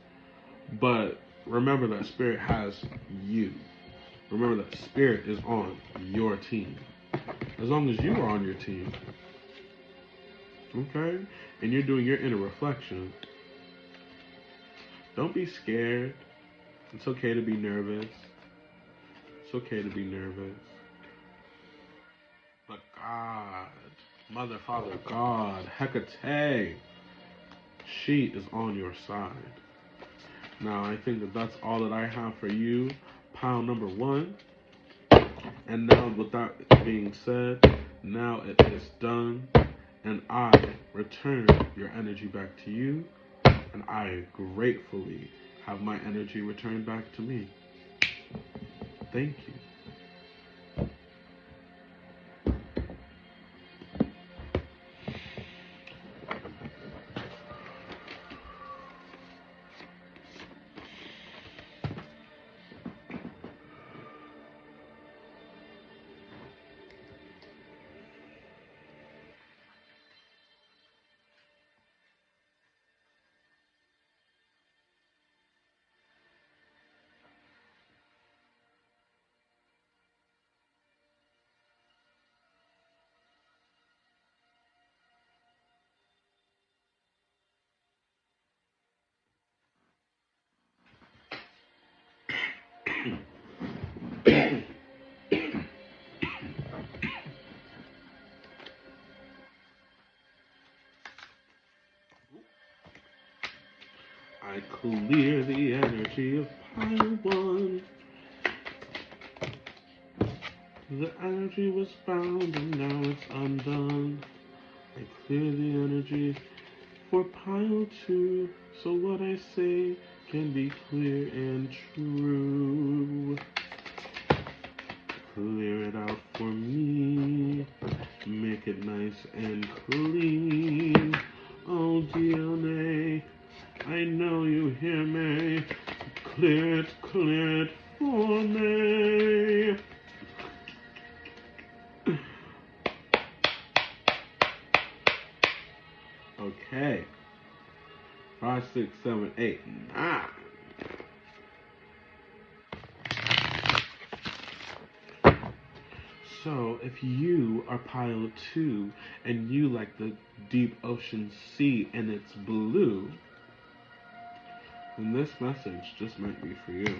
but remember that spirit has you. Remember that spirit is on your team. As long as you are on your team, okay, and you're doing your inner reflection, don't be scared. It's okay to be nervous. It's okay to be nervous. But God, Mother, Father, God, Hekate, she is on your side. Now, I think that that's all that I have for you, pile number one. And now, with that being said, now it is done, and I return your energy back to you, and I gratefully have my energy returned back to me. Thank you. I clear the energy of pile one. The energy was bound and now it's undone. I clear the energy for pile two, so what I say can be clear and true. Clear it out for me, make it nice and clean. Oh DNA, I know you hear me. Clear it for me. Okay. 5, 6, 7, 8, 9. So, if you are pile 2 and you like the deep ocean sea and it's blue, then this message just might be for you.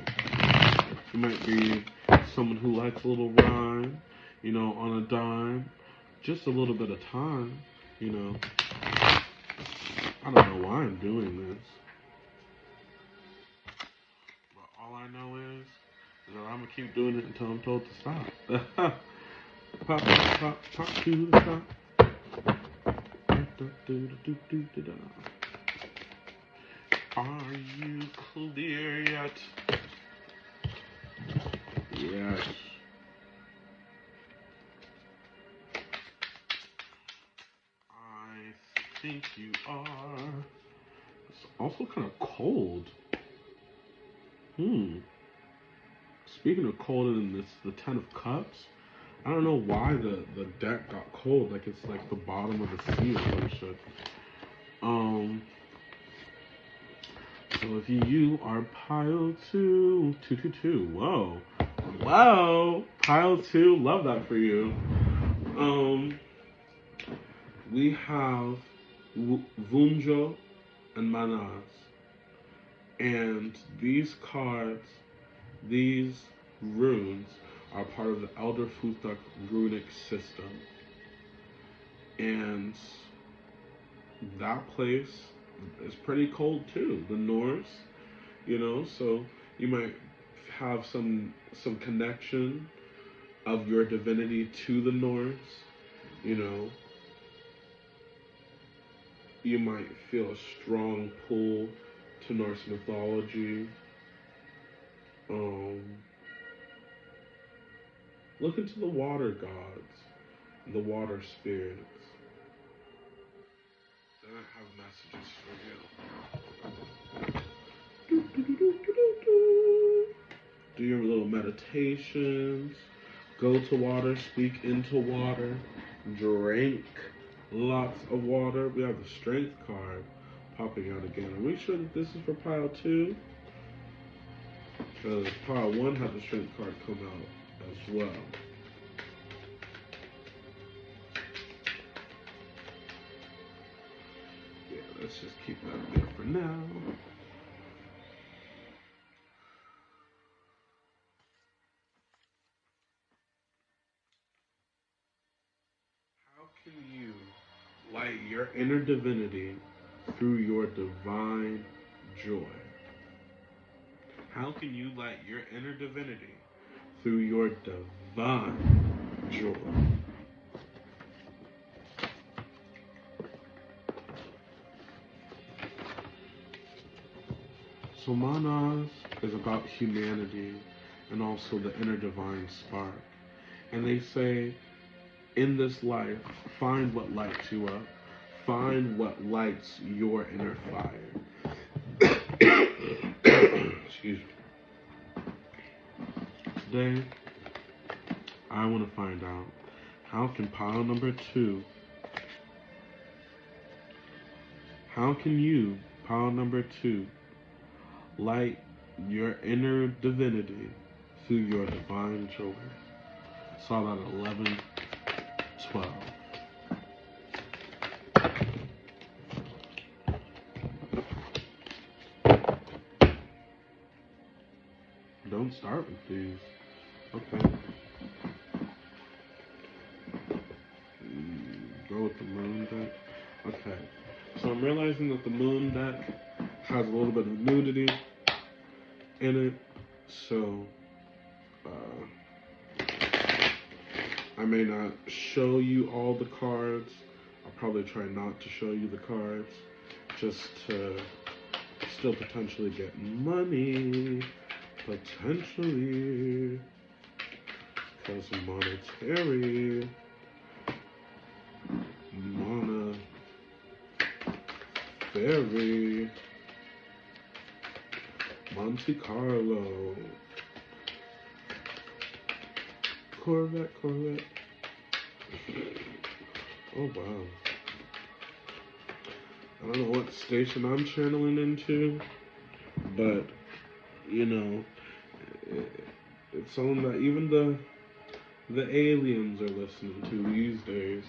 You might be someone who likes a little rhyme, on a dime, just a little bit of time. I don't know why I'm doing this, but all I know is that I'm gonna keep doing it until I'm told to stop. Pop, pop, pop to the top. Are you clear yet? Yes. I think you are. It's also kind of cold. Speaking of cold in the Ten of Cups, I don't know why the deck got cold. Like it's like the bottom of the sea or some shit. So if you are pile 2, 2, 2, 2. Whoa, pile 2. Love that for you. We have Vunjo and Manas, and these cards, these runes, are part of the Elder Futhak runic system, and that place is pretty cold too. The Norse, so you might have some connection of your divinity to the Norse. You know, you might feel a strong pull to Norse mythology. um, look into the water gods, the water spirits. They have messages for you. Do your little meditations. Go to water, speak into water, drink lots of water. We have the strength card popping out again. Are we sure that this is for pile 2? Because pile 1 had the strength card come out as well. Yeah, let's just keep that there for now. How can you light your inner divinity through your divine joy? How can you light your inner divinity through your divine joy? So Manas is about humanity and also the inner divine spark. And they say, in this life, find what lights you up. Find what lights your inner fire. Excuse me. Today, I want to find out, how can pile number 2, how can you, pile number 2, light your inner divinity through your divine joy? Saw that at 11, 12. Don't start with these. Okay. Go with the moon deck. Okay. So I'm realizing that the moon deck has a little bit of nudity in it. So I may not show you all the cards. I'll probably try not to show you the cards, just to still potentially get money. Potentially. Because monetary. Monteferry. Monte Carlo. Corvette. Oh wow. I don't know what station I'm channeling into, but you know, it's something that even the aliens are listening to these days.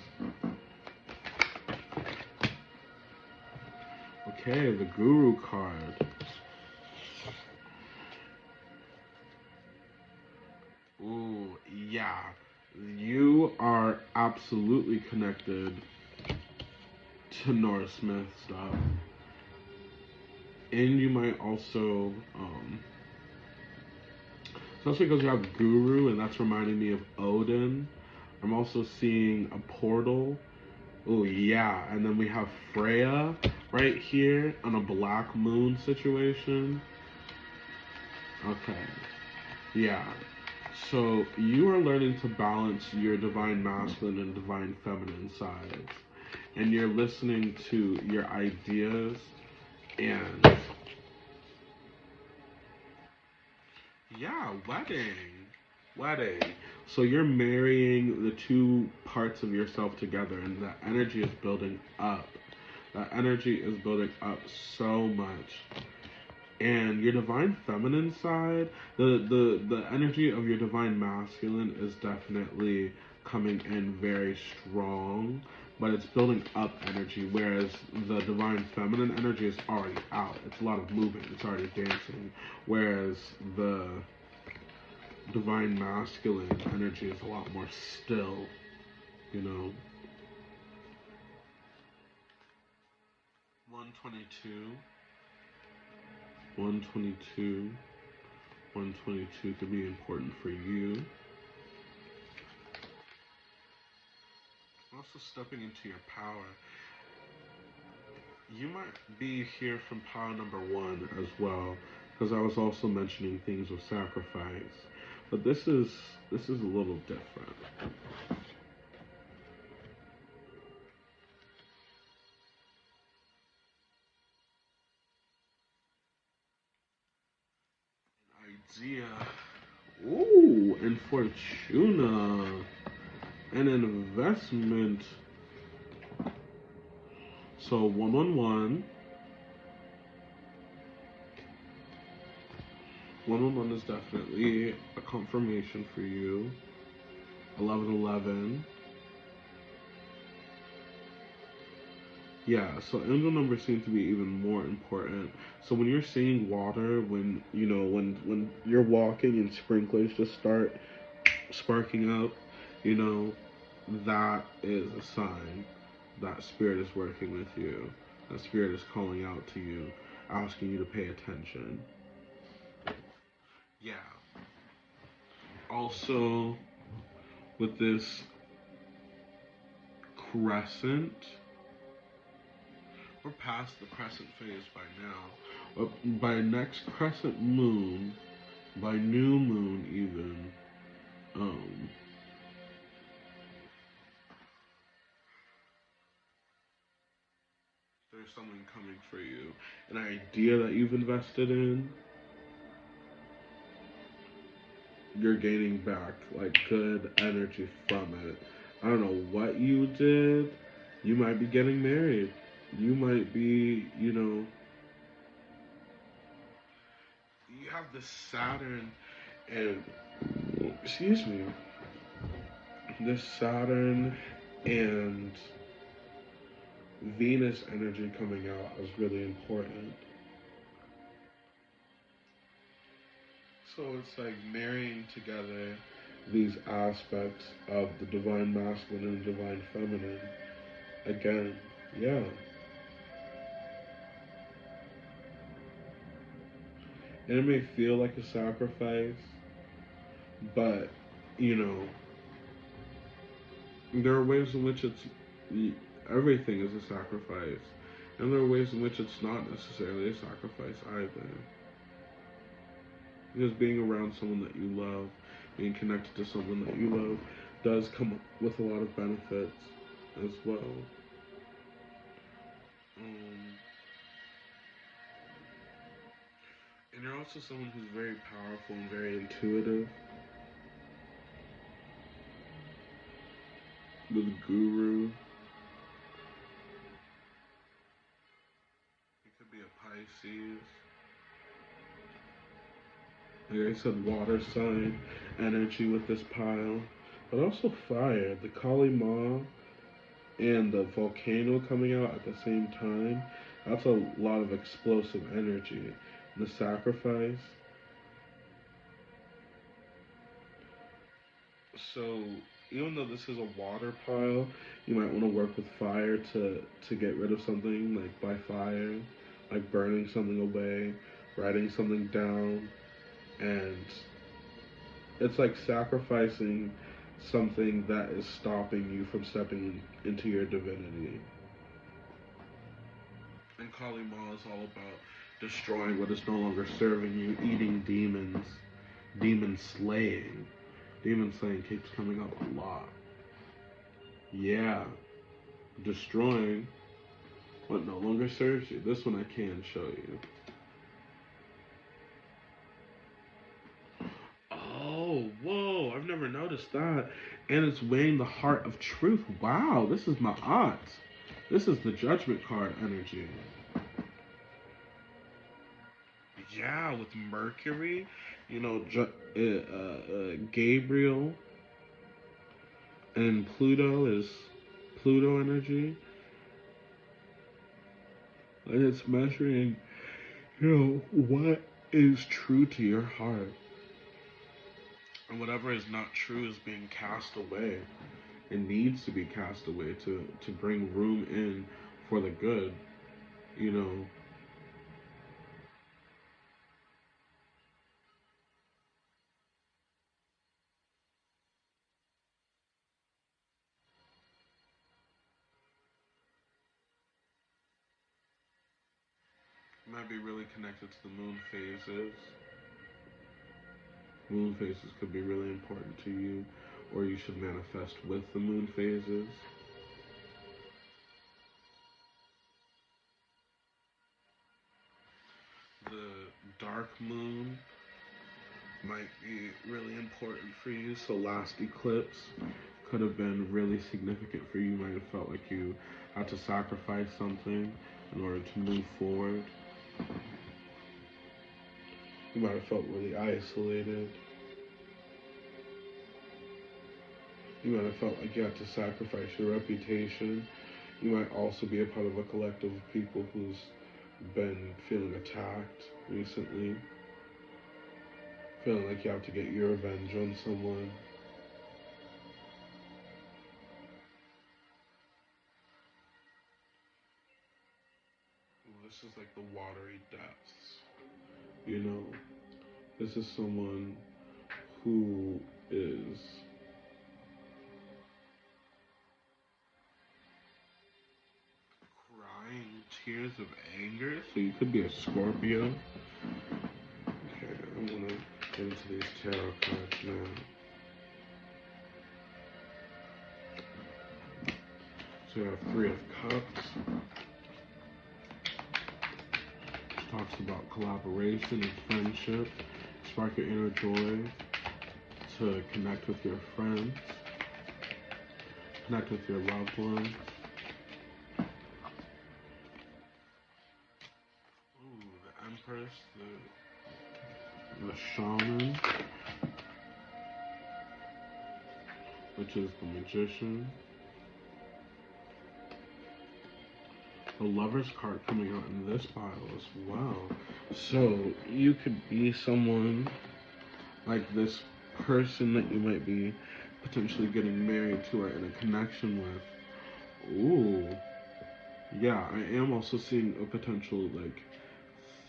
Okay, the Guru card. Ooh, yeah. You are absolutely connected to Norse myth stuff. And you might also, especially because you have Guru, and that's reminding me of Odin. I'm also seeing a portal. Oh yeah, and then we have Freya right here on a black moon situation. Okay, yeah. So you are learning to balance your divine masculine and divine feminine sides, and you're listening to your ideas and yeah, wedding. So you're marrying the two parts of yourself together, and that energy is building up. That energy is building up so much. And your divine feminine side, the energy of your divine masculine is definitely coming in very strong, but it's building up energy, whereas the divine feminine energy is already out. It's a lot of movement, it's already dancing, whereas the divine masculine energy is a lot more still, you know. 122. 122. 122 could be important for you. Also stepping into your power. You might be here from power number 1 as well. because I was also mentioning things with sacrifice. But this is a little different. Idea. Ooh, and Fortuna. An investment. So 111. 111 is definitely a confirmation for you. 1111. Yeah, so angel numbers seem to be even more important. So when you're seeing water, when when you're walking and sprinklers just start sparking up, you know, that is a sign that spirit is working with you. That spirit is calling out to you, asking you to pay attention. Yeah. Also, with this crescent, we're past the crescent phase by now. By next crescent moon, by new moon even, um, there's something coming for you. An idea that you've invested in, you're gaining back like good energy from it. I don't know what you did. You might be getting married. You might be, you have this Saturn and, excuse me, this Saturn and Venus energy coming out is really important. So it's like marrying together these aspects of the divine masculine and divine feminine. Again, yeah. And it may feel like a sacrifice, but, you know, there are ways in which everything is a sacrifice. And there are ways in which it's not necessarily a sacrifice either. Because being around someone that you love, being connected to someone that you love, does come with a lot of benefits as well. Um, and you're also someone who's very powerful and very intuitive. With Guru, it could be a Pisces. Like I said, water sign energy with this pile, but also fire. The Kali Ma and the volcano coming out at the same time. That's a lot of explosive energy. The sacrifice. So even though this is a water pile, you might want to work with fire to get rid of something, like by fire, like burning something away, writing something down, and it's like sacrificing something that is stopping you from stepping into your divinity. And Kali Ma is all about destroying what is no longer serving you, eating demons, demon slaying. Demon slaying keeps coming up a lot. Yeah, destroying what no longer serves you. This one I can show you. Oh, whoa, I've never noticed that. And it's weighing the heart of truth. Wow, this is my aunt. This is the judgment card energy. Yeah, with Mercury, Gabriel, and Pluto is Pluto energy. And it's measuring, what is true to your heart. And whatever is not true is being cast away. It needs to be cast away to bring room in for the good, you know. might be really connected to the moon phases. Moon phases could be really important to you, or you should manifest with the moon phases. The dark moon might be really important for you. So last eclipse could have been really significant for you. You might have felt like you had to sacrifice something in order to move forward. You might have felt really isolated. You might have felt like you had to sacrifice your reputation. You might also be a part of a collective of people who's been feeling attacked recently. Feeling like you have to get your revenge on someone. This is like the watery depths. You know, this is someone who is crying tears of anger. So you could be a Scorpio. Okay, I'm gonna get into these tarot cards now. So you have Three of Cups. Which talks about collaboration and friendship. Spark your inner joy to connect with your friends. Connect with your loved ones. Ooh, the Empress, the Shaman, which is the Magician. The Lover's card coming out in this pile as well. So you could be someone like this person that you might be potentially getting married to or in a connection with. Ooh. Yeah, I am also seeing a potential like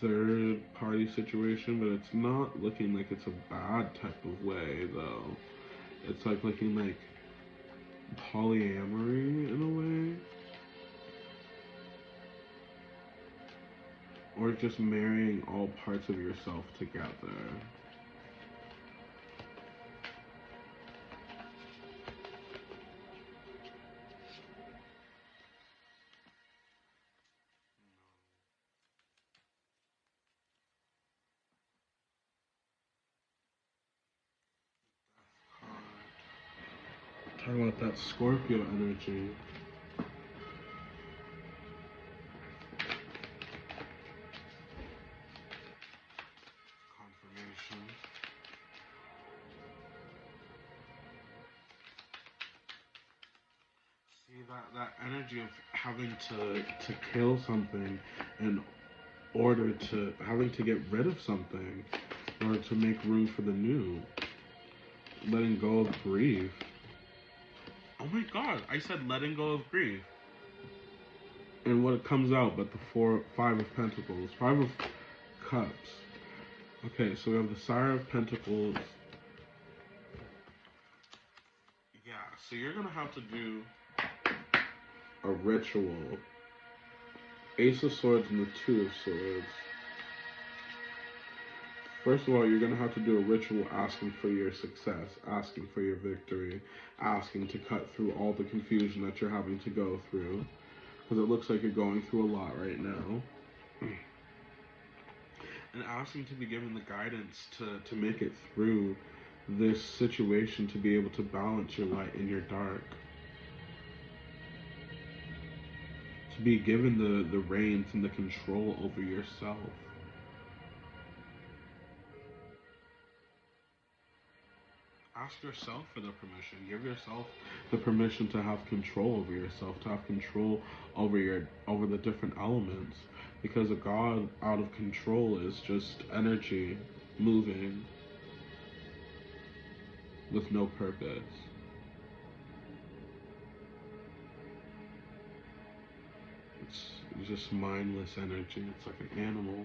third party situation, but it's not looking like it's a bad type of way though. It's like looking like polyamory in a way. Or just marrying all parts of yourself together. Talking about that Scorpio energy. Confirmation. See that energy of having to kill something in order to having to get rid of something in order to make room for the new. Letting go of grief. Oh my god, I said letting go of grief. And what comes out but the Five of Pentacles, Five of Cups. Okay, so we have the Sire of Pentacles. Yeah, so you're gonna have to do a ritual. Ace of Swords and the Two of Swords. First of all, you're gonna have to do a ritual asking for your success, asking for your victory, asking to cut through all the confusion that you're having to go through. Because it looks like you're going through a lot right now. And asking to be given the guidance to make it through this situation, to be able to balance your light and your dark. To be given the reins and the control over yourself. Ask yourself for the permission. Give yourself the permission to have control over yourself, to have control over the different elements. Because a god out of control is just energy moving with no purpose. It's just mindless energy. It's like an animal.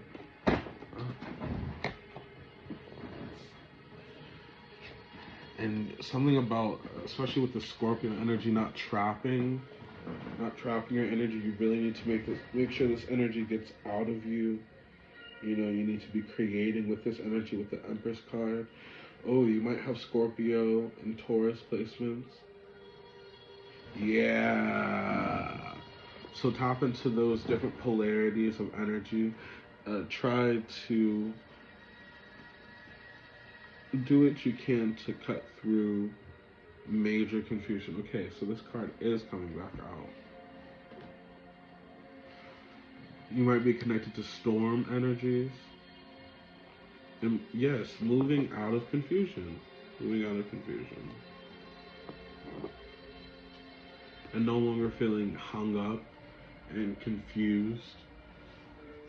And something about, especially with the Scorpio energy, not trapping your energy. You really need to make sure this energy gets out of you You know, you need to be creating with this energy with the Empress card. Oh, you might have Scorpio and Taurus placements. Yeah. So tap into those different polarities of energy. Try to do what you can to cut through major confusion. Okay, so this card is coming back out. You might be connected to storm energies. And yes, moving out of confusion. Moving out of confusion. And no longer feeling hung up and confused.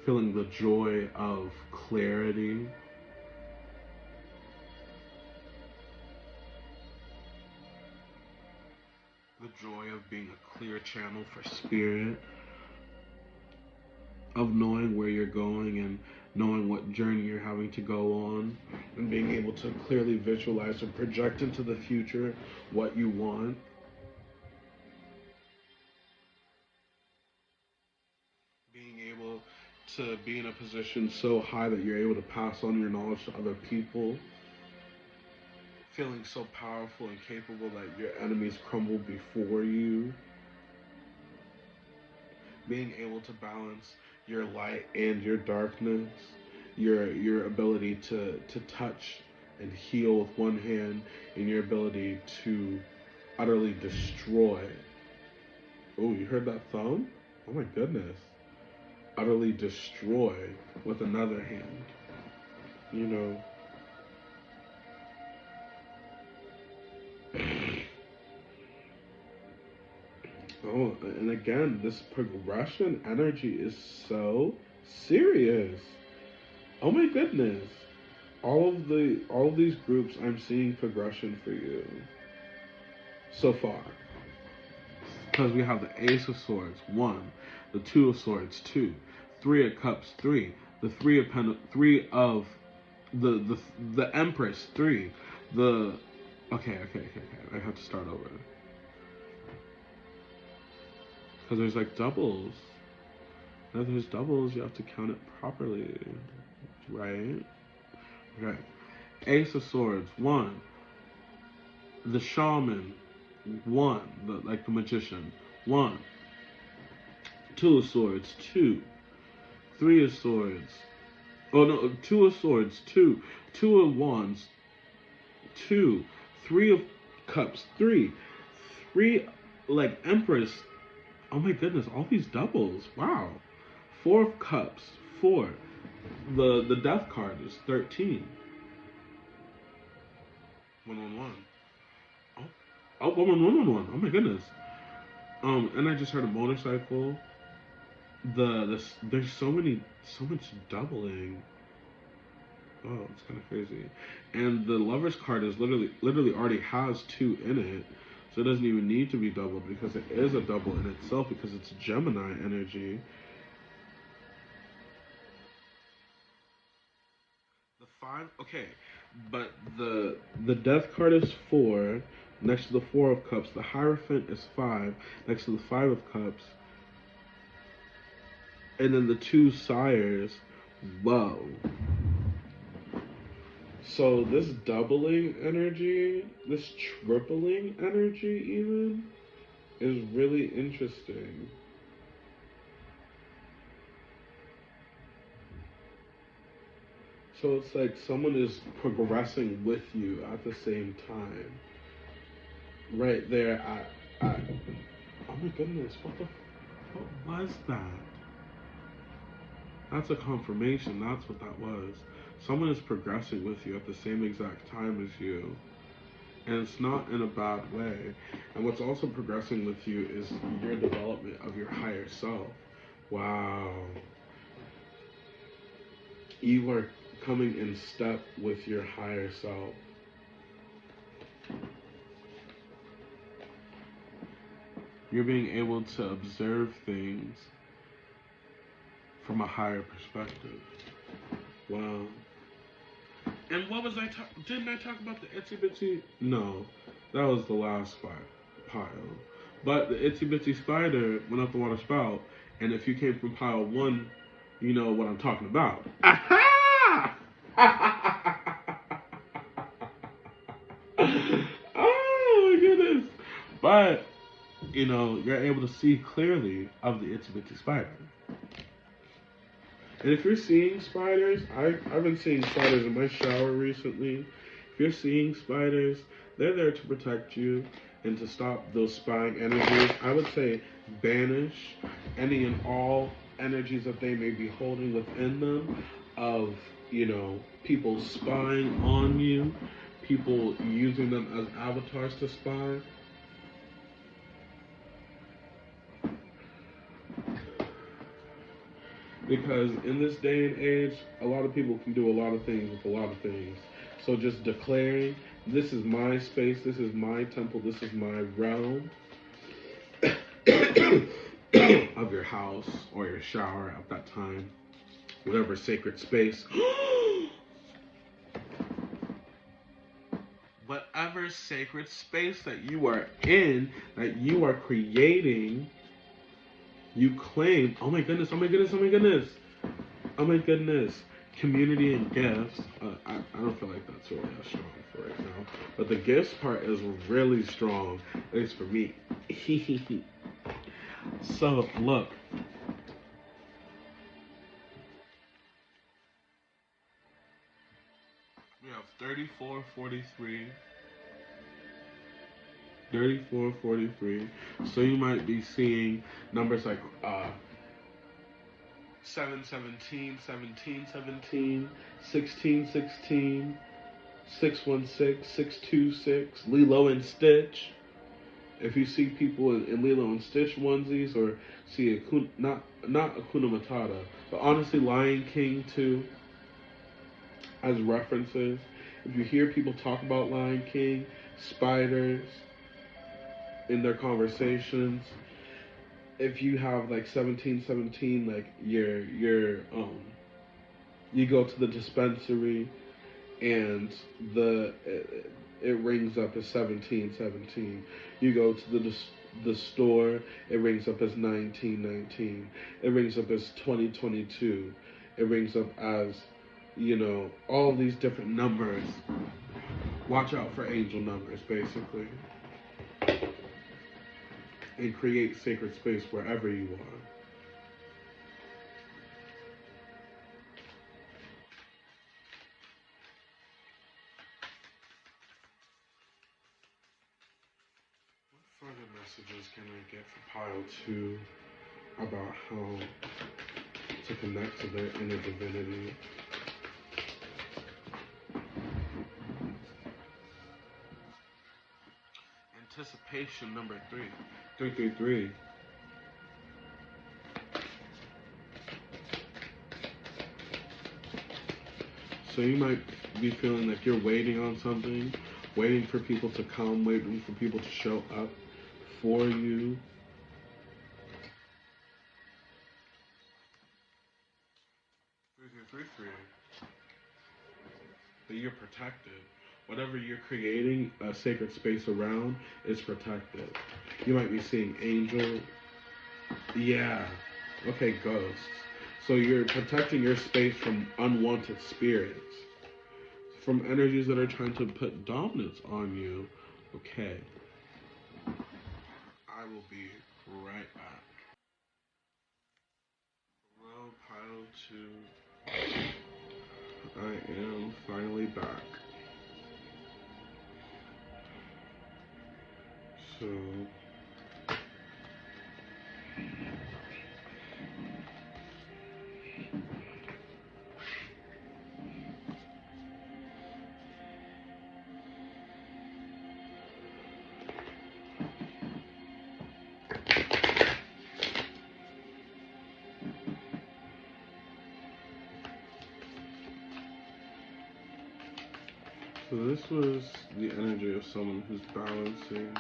Feeling the joy of clarity. The joy of being a clear channel for spirit. Of knowing where you're going and knowing what journey you're having to go on, and being able to clearly visualize and project into the future what you want. Being able to be in a position so high that you're able to pass on your knowledge to other people. Feeling so powerful and capable that your enemies crumble before you. Being able to balance your light and your darkness, your ability to touch and heal with one hand, and your ability to utterly destroy. Oh, you heard that thumb? Oh my goodness. Utterly destroy with another hand. You know. Oh, and again, this progression energy is so serious. Oh my goodness. All of these groups, I'm seeing progression for you so far. Because we have the Ace of Swords, 1, the 2 of Swords, 2, 3 of Cups, 3, the 3 of Pentacles, 3 of the Empress, 3, the okay. I have to start over. Because there's like doubles. Now there's doubles, you have to count it properly, right? Okay. Ace of Swords, 1. The Shaman, 1. Like the Magician, 1. 2 of Swords, 2. 3 of Swords. Oh no, 2 of Swords, 2. 2 of Wands, 2. 3 of Cups, 3. 3 like Empress. Oh my goodness, all these doubles. Wow. 4 of Cups, 4. The Death card is 13. 111. Oh, 111. Oh my goodness. And I just heard a motorcycle. There's so much doubling. Oh, it's kind of crazy. And the Lover's card is literally already has 2 in it. So it doesn't even need to be doubled because it is a double in itself because it's Gemini energy. The 5, okay, but the Death card is 4 next to the 4 of Cups. The Hierophant is 5 next to the 5 of Cups. And then the 2 Sires. Whoa. So this doubling energy, this tripling energy even, is really interesting. So it's like someone is progressing with you at the same time. Right there at oh my goodness, what was that? That's a confirmation, that's what that was. Someone is progressing with you at the same exact time as you. And it's not in a bad way. And what's also progressing with you is your development of your higher self. Wow. You are coming in step with your higher self. You're being able to observe things from a higher perspective. Wow. And what was didn't I talk about the itsy bitsy? No, that was the last pile. But the itsy bitsy spider went up the water spout, and if you came from pile 1 you know what I'm talking about. Aha! Oh my goodness. But, you know, you're able to see clearly of the itsy-bitsy spider. And if you're seeing spiders, I've been seeing spiders in my shower recently. If you're seeing spiders, they're there to protect you and to stop those spying energies. I would say banish any and all energies that they may be holding within them of, you know, people spying on you, people using them as avatars to spy. Because in this day and age, a lot of people can do a lot of things with a lot of things. So just declaring, this is my space, this is my temple, this is my realm of your house or your shower at that time, whatever sacred space. Whatever sacred space that you are in, that you are creating, you claim, oh my goodness, oh my goodness, oh my goodness, oh my goodness, community and gifts. I don't feel like that's really that strong for right now. But the gifts part is really strong, at least for me. So, look. We have 3443. 3443. So you might be seeing numbers like 717, 1717, 1616, 616, 626, Lilo and Stitch. If you see people in Lilo and Stitch onesies, or see not Hakuna Matata, but honestly Lion King too, as references. If you hear people talk about Lion King, spiders in their conversations, if you have like 1717, like you go to the dispensary and it rings up as 1717. You go to the store, it rings up as 1919. It rings up as 2022. It rings up as, you know, all these different numbers. Watch out for angel numbers, basically. And create sacred space wherever you are. What further messages can I get for Pile 2 about how to connect to their inner divinity? Anticipation number 333. So you might be feeling like you're waiting on something, waiting for people to come, waiting for people to show up for you. That you're protected. Whatever you're creating a sacred space around is protected. You might be seeing angel. Yeah. Okay, ghosts. So you're protecting your space from unwanted spirits, from energies that are trying to put dominance on you. Okay. I will be right back. Well, Pile 2. I am finally back. So this was the energy of someone who's balancing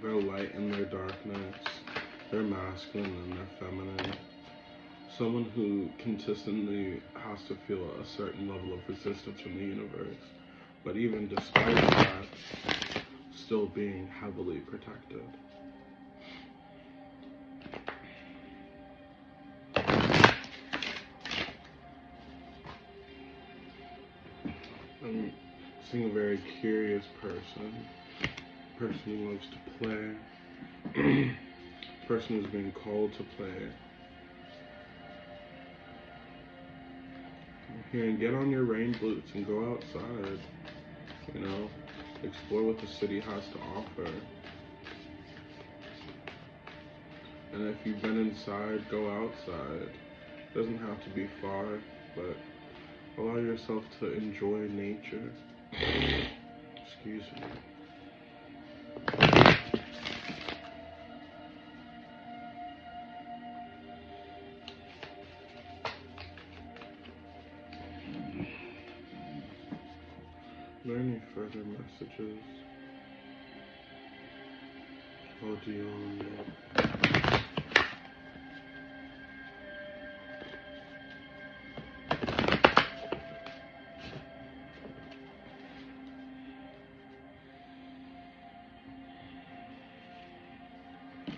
their light and their darkness, their masculine and their feminine. Someone who consistently has to feel a certain level of resistance from the universe, but even despite that, still being heavily protected. sensing a very curious person who loves to play, person who's being called to play. Here, and get on your rain boots and go outside, you know, explore what the city has to offer. And if you've been inside, go outside. It doesn't have to be far, but allow yourself to enjoy nature. Excuse me. Are there any further messages? Audio.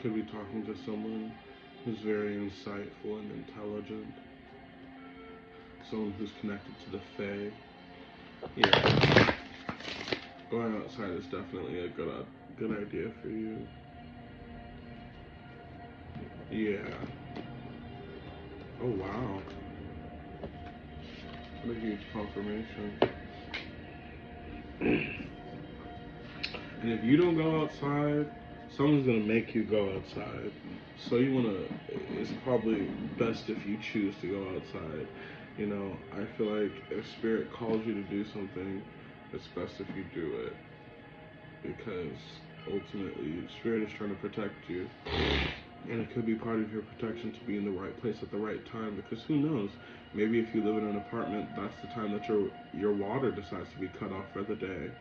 Could be talking to someone who's very insightful and intelligent. Someone who's connected to the Fae. Yeah. Going outside is definitely a good idea for you. Yeah. Oh wow. What a huge confirmation. And if you don't go outside, someone's gonna make you go outside. So it's probably best if you choose to go outside. You know, I feel like if Spirit calls you to do something, it's best if you do it. Because ultimately, Spirit is trying to protect you. And it could be part of your protection to be in the right place at the right time, because who knows? Maybe if you live in an apartment, that's the time that your water decides to be cut off for the day.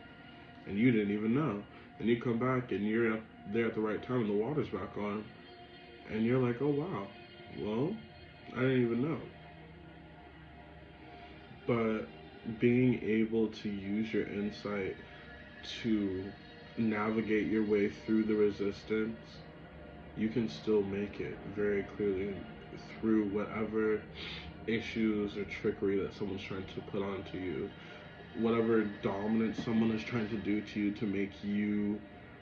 And you didn't even know. And you come back and you're there at the right time and the water's back on. And you're like, oh wow, well, I didn't even know. But being able to use your insight to navigate your way through the resistance, you can still make it very clearly through whatever issues or trickery that someone's trying to put onto you. Whatever dominance someone is trying to do to you to make you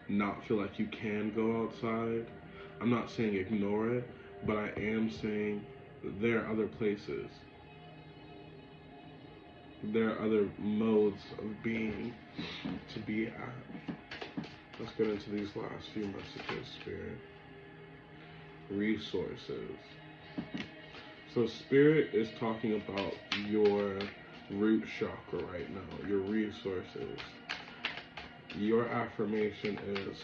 not feel like you can go outside. I'm not saying ignore it, but I am saying there are other places. There are other modes of being to be at. Let's get into these last few messages, Spirit. Resources. So Spirit is talking about your root chakra right now, your resources. Your affirmation is,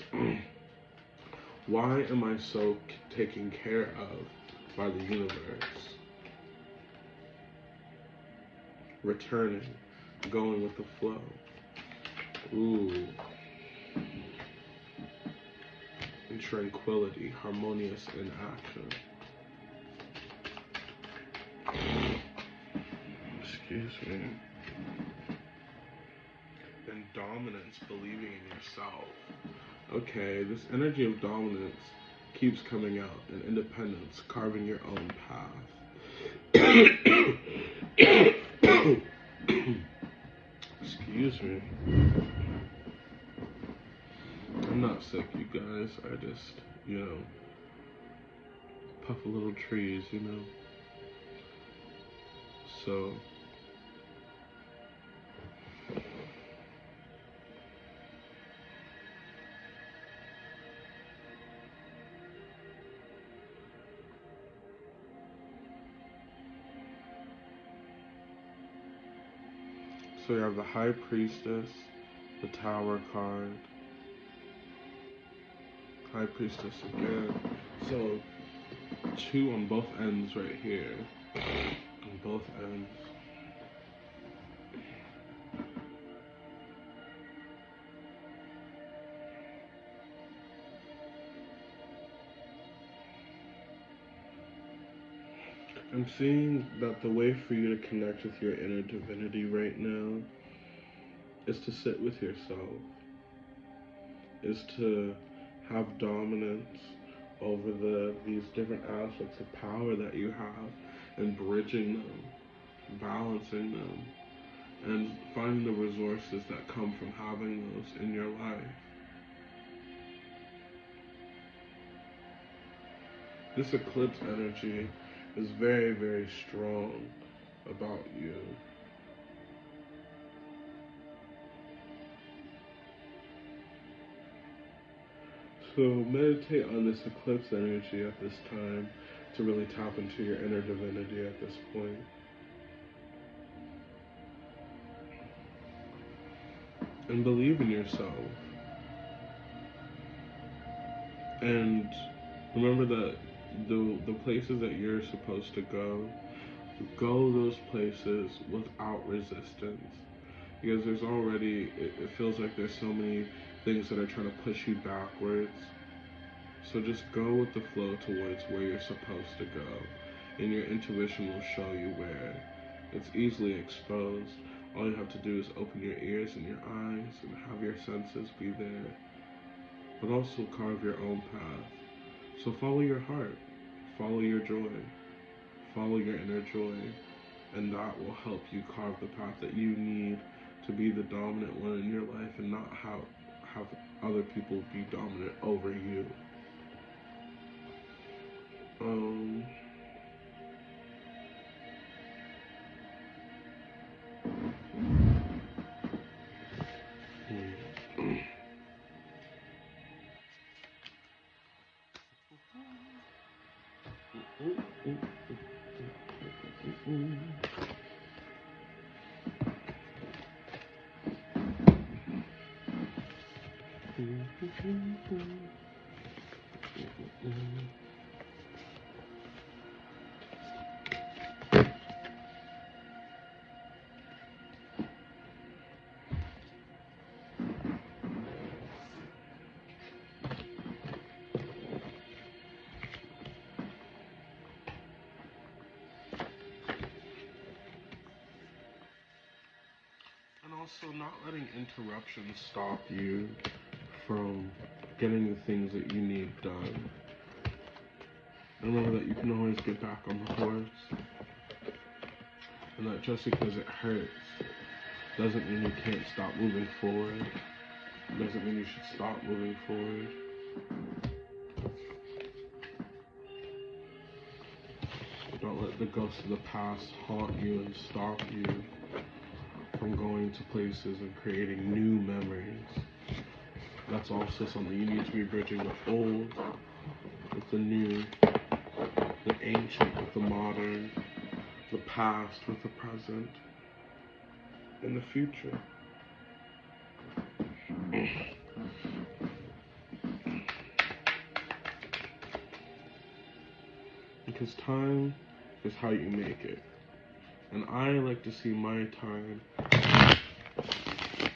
why am I so taken care of by the universe? Returning, going with the flow. Ooh. And tranquility, harmonious in action. Excuse me. And dominance, believing in yourself. Okay, this energy of dominance keeps coming out, and independence, carving your own path. Excuse me. I'm not sick, you guys. I just, puff a little trees, So, we have the High Priestess, the Tower card, High Priestess again. So 2 on both ends right here. On both ends. I'm seeing that the way for you to connect with your inner divinity right now is to sit with yourself, is to have dominance over these different aspects of power that you have, and bridging them, balancing them, and finding the resources that come from having those in your life. This eclipse energy is very, very strong about you. So meditate on this eclipse energy at this time to really tap into your inner divinity at this point. And believe in yourself. And remember that the places that you're supposed to go those places without resistance. Because there's already, it feels like there's so many things that are trying to push you backwards. So just go with the flow towards where you're supposed to go. And your intuition will show you where. It's easily exposed. All you have to do is open your ears and your eyes and have your senses be there. But also carve your own path. So follow your heart. Follow your joy. Follow your inner joy. And that will help you carve the path that you need to be the dominant one in your life and not have other people be dominant over you. And also not letting interruptions stop you from getting the things that you need done. Remember that you can always get back on the horse. And that just because it hurts doesn't mean you can't stop moving forward. It doesn't mean you should stop moving forward. Don't let the ghosts of the past haunt you and stop you from going to places and creating new memories. That's also something you need to be bridging the old with the new, the ancient with the modern, the past with the present, and the future. Because time is how you make it. And I like to see my time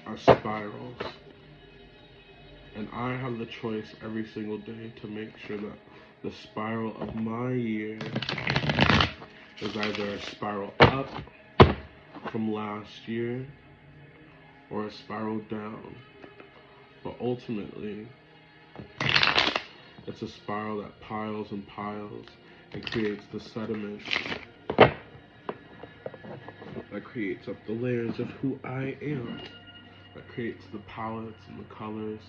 as spirals. And I have the choice every single day to make sure that the spiral of my year is either a spiral up from last year or a spiral down. But ultimately, it's a spiral that piles and piles and creates the sediment that creates up the layers of who I am, that creates the palettes and the colors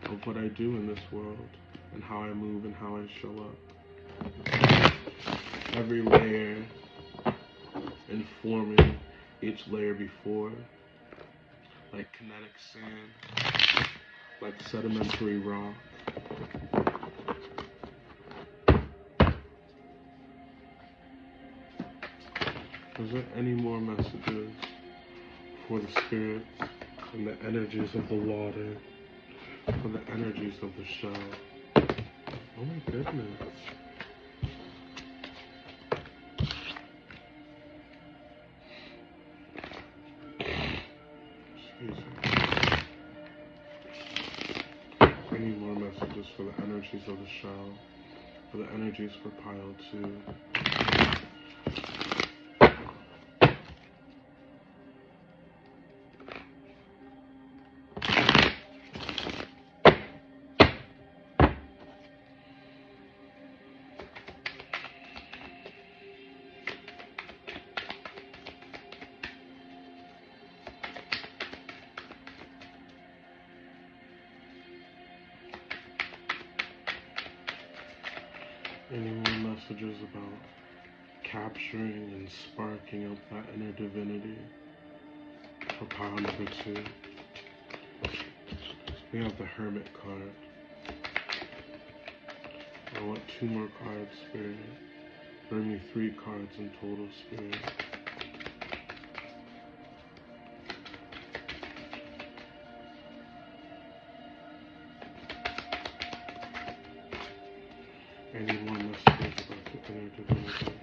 of what I do in this world and how I move and how I show up. Every layer informing each layer before, like kinetic sand, like sedimentary rock. Is there any more messages for the spirits and the energies of the water, for the energies of the shell? Oh my goodness. Excuse me. Any more messages for the energies of the shell, for the energies for pile 2? Any more messages about capturing and sparking up that inner divinity for pile number 2? We have the Hermit card. I want 2 more cards, Spirit. Bring me 3 cards in total, Spirit. Any more messages about the inner divinity?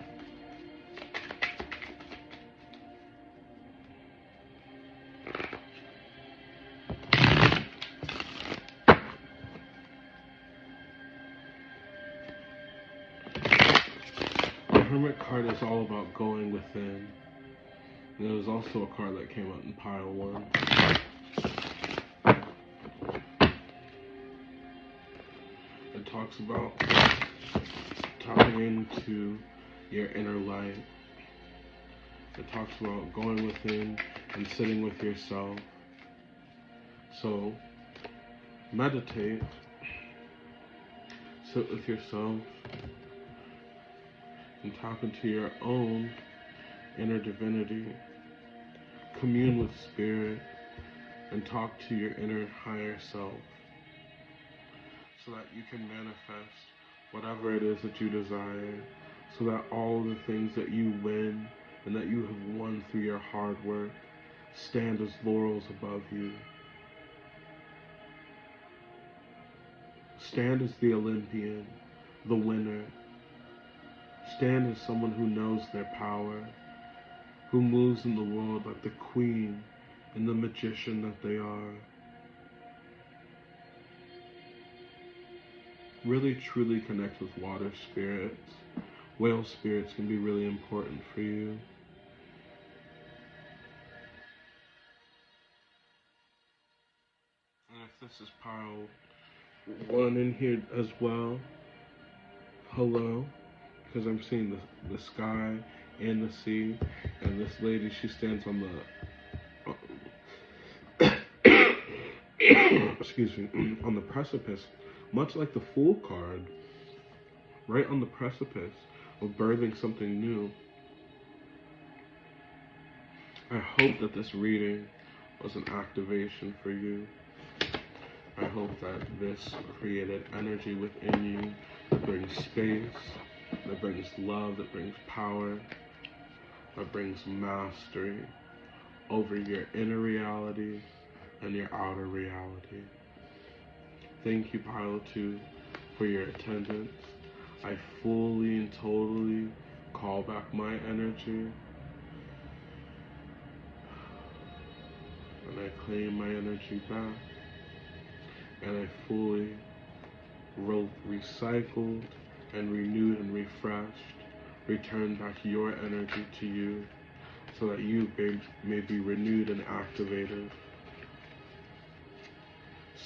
The Hermit card is all about going within. And there was also a card that came out in pile 1. It talks about tapping into your inner light. It talks about going within and sitting with yourself. So, meditate, sit with yourself, and tap into your own inner divinity. Commune with Spirit and talk to your inner higher self so that you can manifest whatever it is that you desire, so that all the things that you win and that you have won through your hard work stand as laurels above you. Stand as the Olympian, the winner. Stand as someone who knows their power, who moves in the world like the queen and the magician that they are. Really truly connect with water spirits. Whale spirits can be really important for you. And if this is pile 1 in here as well, hello, because I'm seeing the sky and the sea, and this lady, she stands on the excuse me, on the precipice, much like the Fool card, right on the precipice of birthing something new. I hope that this reading was an activation for you. I hope that this created energy within you that brings space, that brings love, that brings power, that brings mastery over your inner reality and your outer reality. Thank you, Pile 2, for your attendance. I fully and totally call back my energy, and I claim my energy back, and I fully recycled and renewed and refreshed, return back your energy to you so that you may be renewed and activated.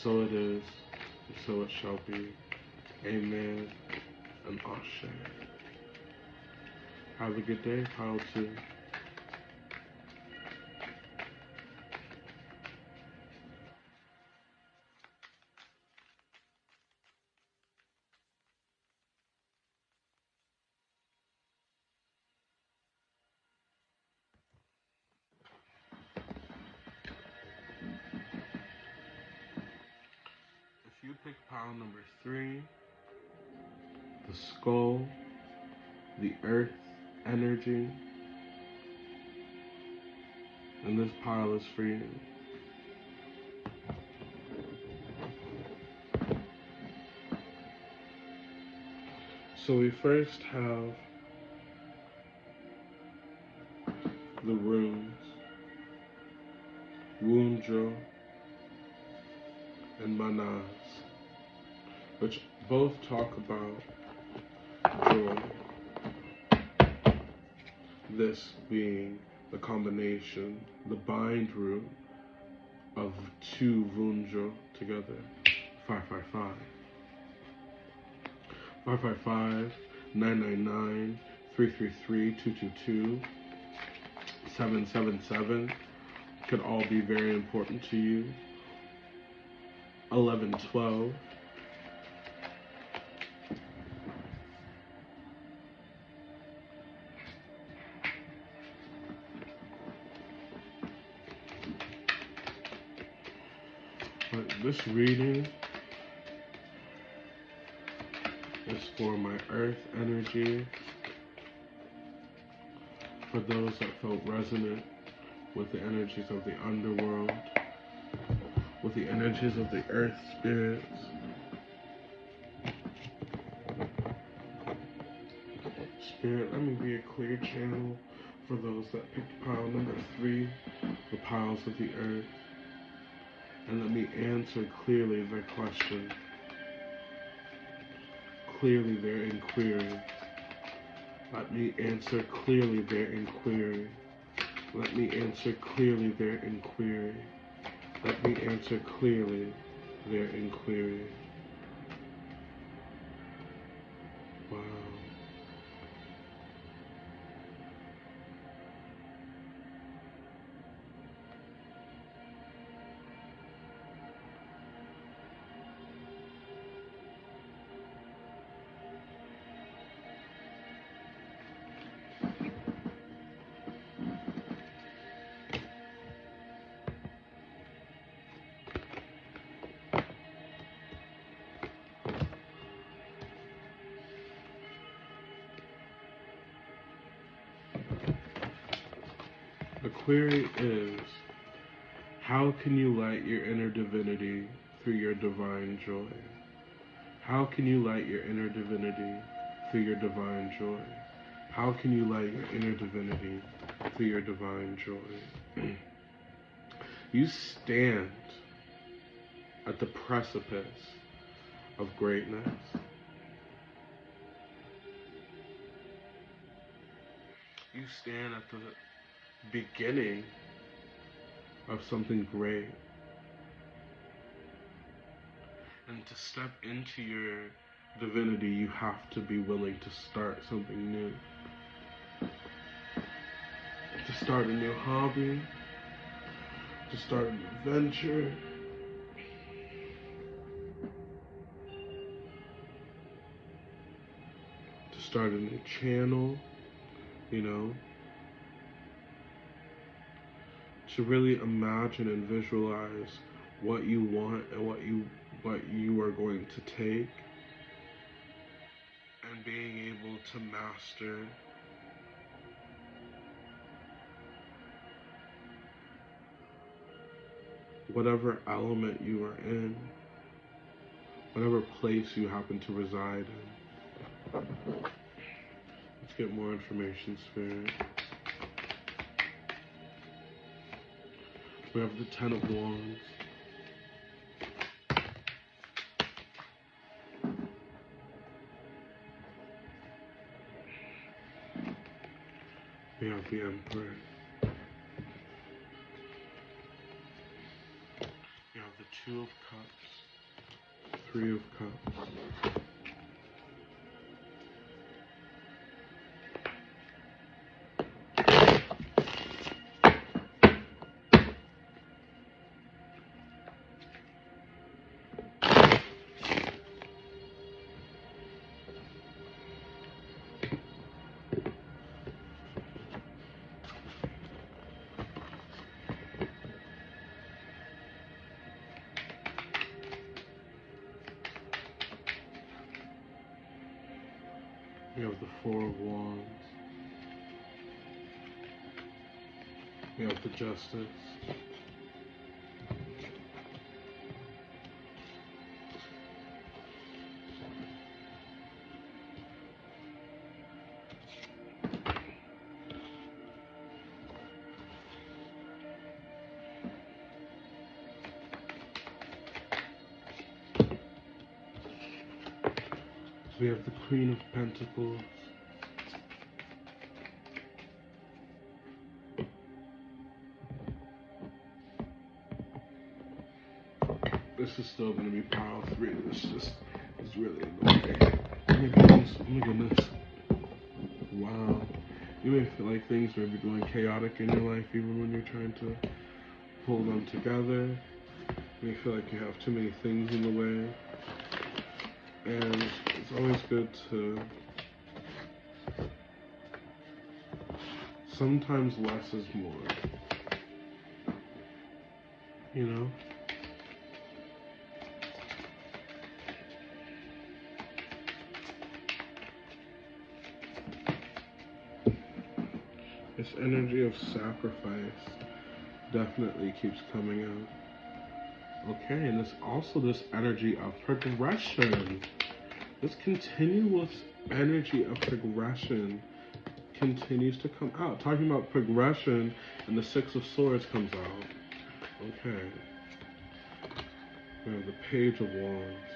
So it is, and so it shall be. Amen and Ashe. Have a good day, Pile 2. If you pick pile number 3, the skull, the earth energy, and this pile is for you. So we first have the runes, Wunjo and Manaz, which both talk about joy. This being the combination, the bind root of 2 Wunjo together, 555. 555, 999, 333, 222, 777 could all be very important to you. 1112, This reading is for my earth energy, for those that felt resonant with the energies of the underworld, with the energies of the earth spirits. Spirit, let me be a clear channel for those that picked pile number 3, the piles of the earth, and let me answer clearly their question, clearly their inquiry. Let me answer clearly their inquiry. Let me answer clearly their inquiry. Let me answer clearly their inquiry. Wow. The query is, how can you light your inner divinity through your divine joy? How can you light your inner divinity through your divine joy? How can you light your inner divinity through your divine joy? You stand at the precipice of greatness. You stand at the beginning of something great. And to step into your divinity, you have to be willing to start something new. To start a new hobby, to start a new venture, to start a new channel, you know, to really imagine and visualize what you want and what you are going to take, and being able to master whatever element you are in, whatever place you happen to reside in. Let's get more information, Spirit. We have the 10 of Wands. We have the Emperor. We have the 2 of Cups, 3 of Cups. We have the 4 of Wands. We have the Justice. We have the Queen of Pentacles. This is still going to be pile 3. This just is really annoying. Oh my goodness, oh my goodness. Wow. You may feel like things may be going chaotic in your life even when you're trying to pull them together. You may feel like you have too many things in the way. And it's always good to, sometimes less is more, you know? This energy of sacrifice definitely keeps coming out. Okay, and there's also this energy of progression. This continuous energy of progression continues to come out. Talking about progression, and the Six of Swords comes out. Okay. We have the Page of Wands.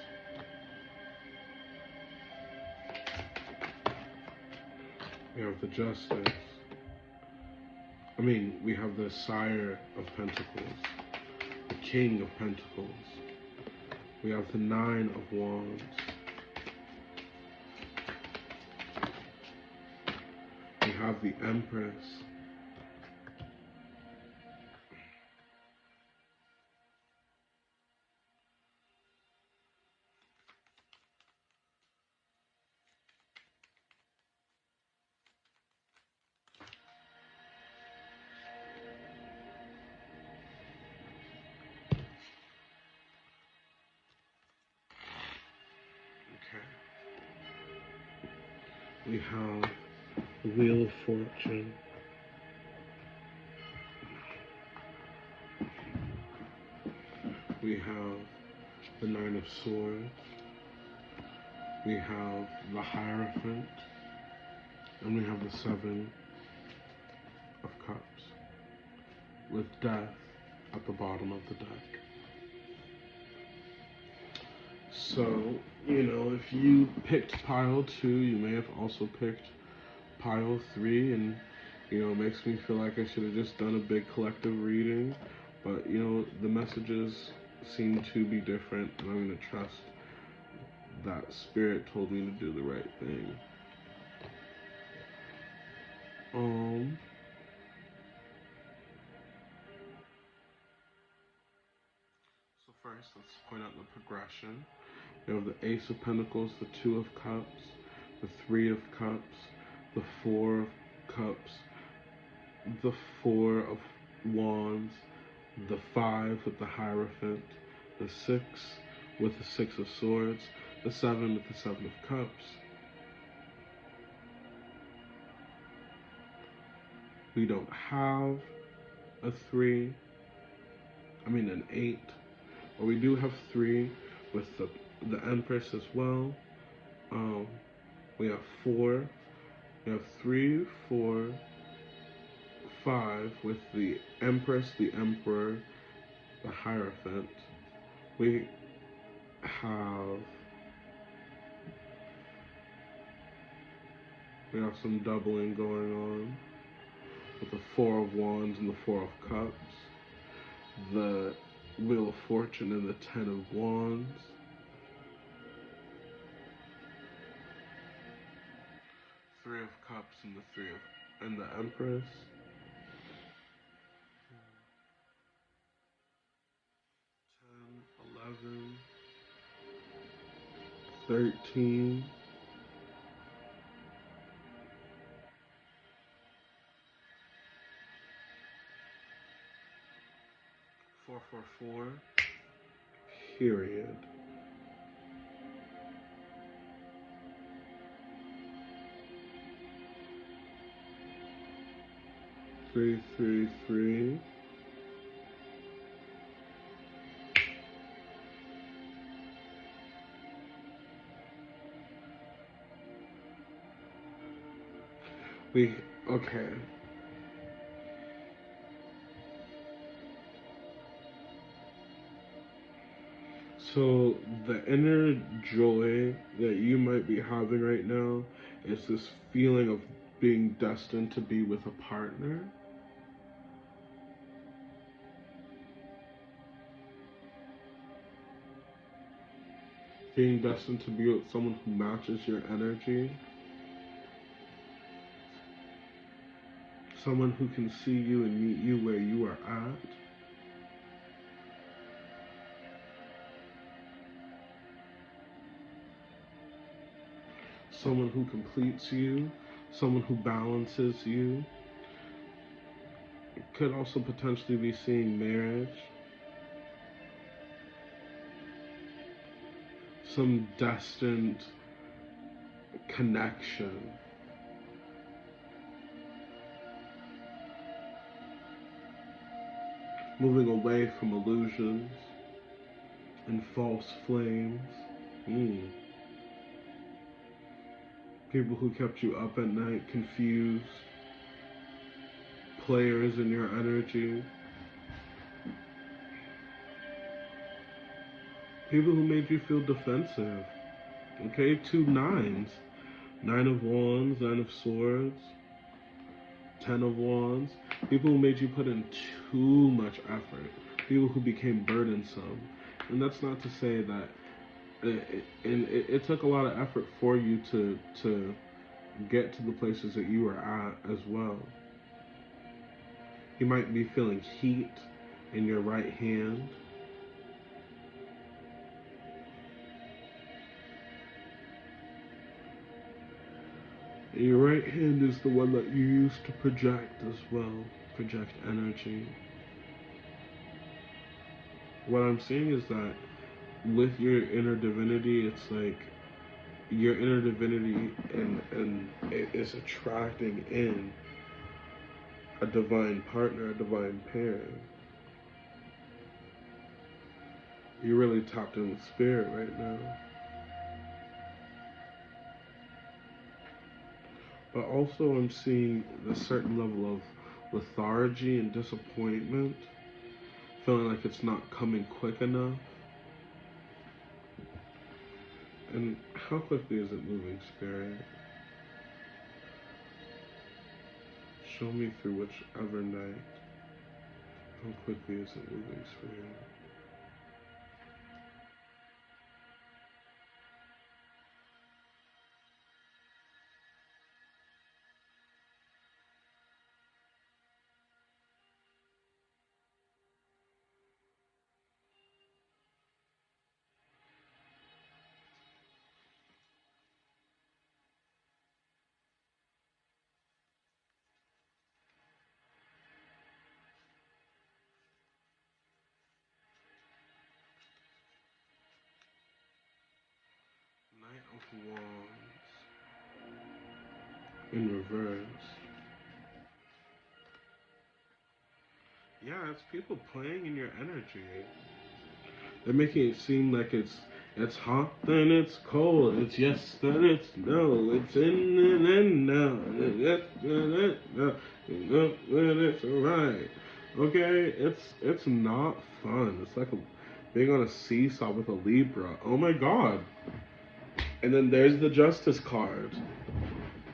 We have the Justice. We have the Sire of Pentacles, the King of Pentacles. We have the Nine of Wands. We have the Empress. We have the Wheel of Fortune. We have the Nine of Swords. We have the Hierophant. And we have the Seven of Cups, with Death at the bottom of the deck. So, if you picked pile 2, you may have also picked pile 3, and, it makes me feel like I should have just done a big collective reading, but, the messages seem to be different, and I'm going to trust that Spirit told me to do the right thing. So first, let's point out the progression. We have the Ace of Pentacles, the Two of Cups, the Three of Cups, the Four of Cups, the Four of Wands, the Five with the Hierophant, the Six with the Six of Swords, the Seven with the Seven of Cups. We don't have a 3, an 8, but we do have 3 with the Empress as well. We have 4. We have 3, 4, 5 with the Empress, the Emperor, the Hierophant. We have some doubling going on with the Four of Wands and the Four of Cups, the Wheel of Fortune and the Ten of Wands, Three of Cups and the Empress, 10, 11, 13, 444, period. 333. Okay. So the inner joy that you might be having right now is this feeling of being destined to be with a partner. Being destined to be with someone who matches your energy. Someone who can see you and meet you where you are at. Someone who completes you. Someone who balances you. Could also potentially be seeing marriage. Some destined connection. moving away from illusions and false flames. People who kept you up at night, confused, players in your energy, people who made you feel defensive. Okay, 2 nines. 9 of Wands, 9 of Swords, 10 of Wands. People who made you put in too much effort. People who became burdensome. And that's not to say that it took a lot of effort for you to get to the places that you were at as well. You might be feeling heat in your right hand. And your right hand is the one that you use to project as well, project energy. What I'm seeing is that with your inner divinity, it's like your inner divinity and it is attracting in a divine partner, a divine pair. You're really tapped in with spirit right now. But also I'm seeing a certain level of lethargy and disappointment, feeling like it's not coming quick enough. And how quickly is it moving, Spirit? Show me through whichever night. How quickly is it moving, Spirit? Knight of Wands in reverse. Yeah, it's people playing in your energy. They're making it seem like it's hot, then it's cold. It's yes, then it's no. It's in and then now. Yes, then it's no. Then it's alright. Okay, it's not fun. It's like being on a seesaw with a Libra. Oh my god. And then there's the Justice card.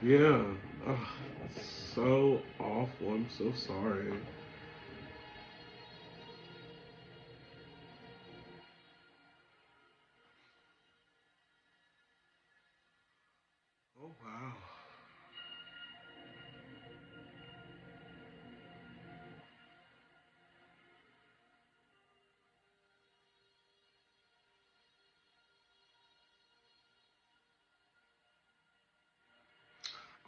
Yeah. Ugh, that's so awful. I'm so sorry. Oh wow.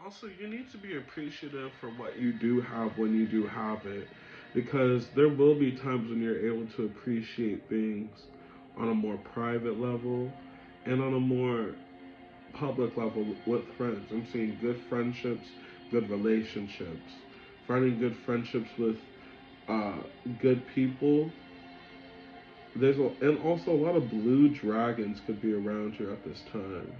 Also, you need to be appreciative for what you do have when you do have it, because there will be times when you're able to appreciate things on a more private level and on a more public level with friends. I'm seeing good friendships, good relationships, finding good friendships with uh, good people. And also a lot of blue dragons could be around you at this time.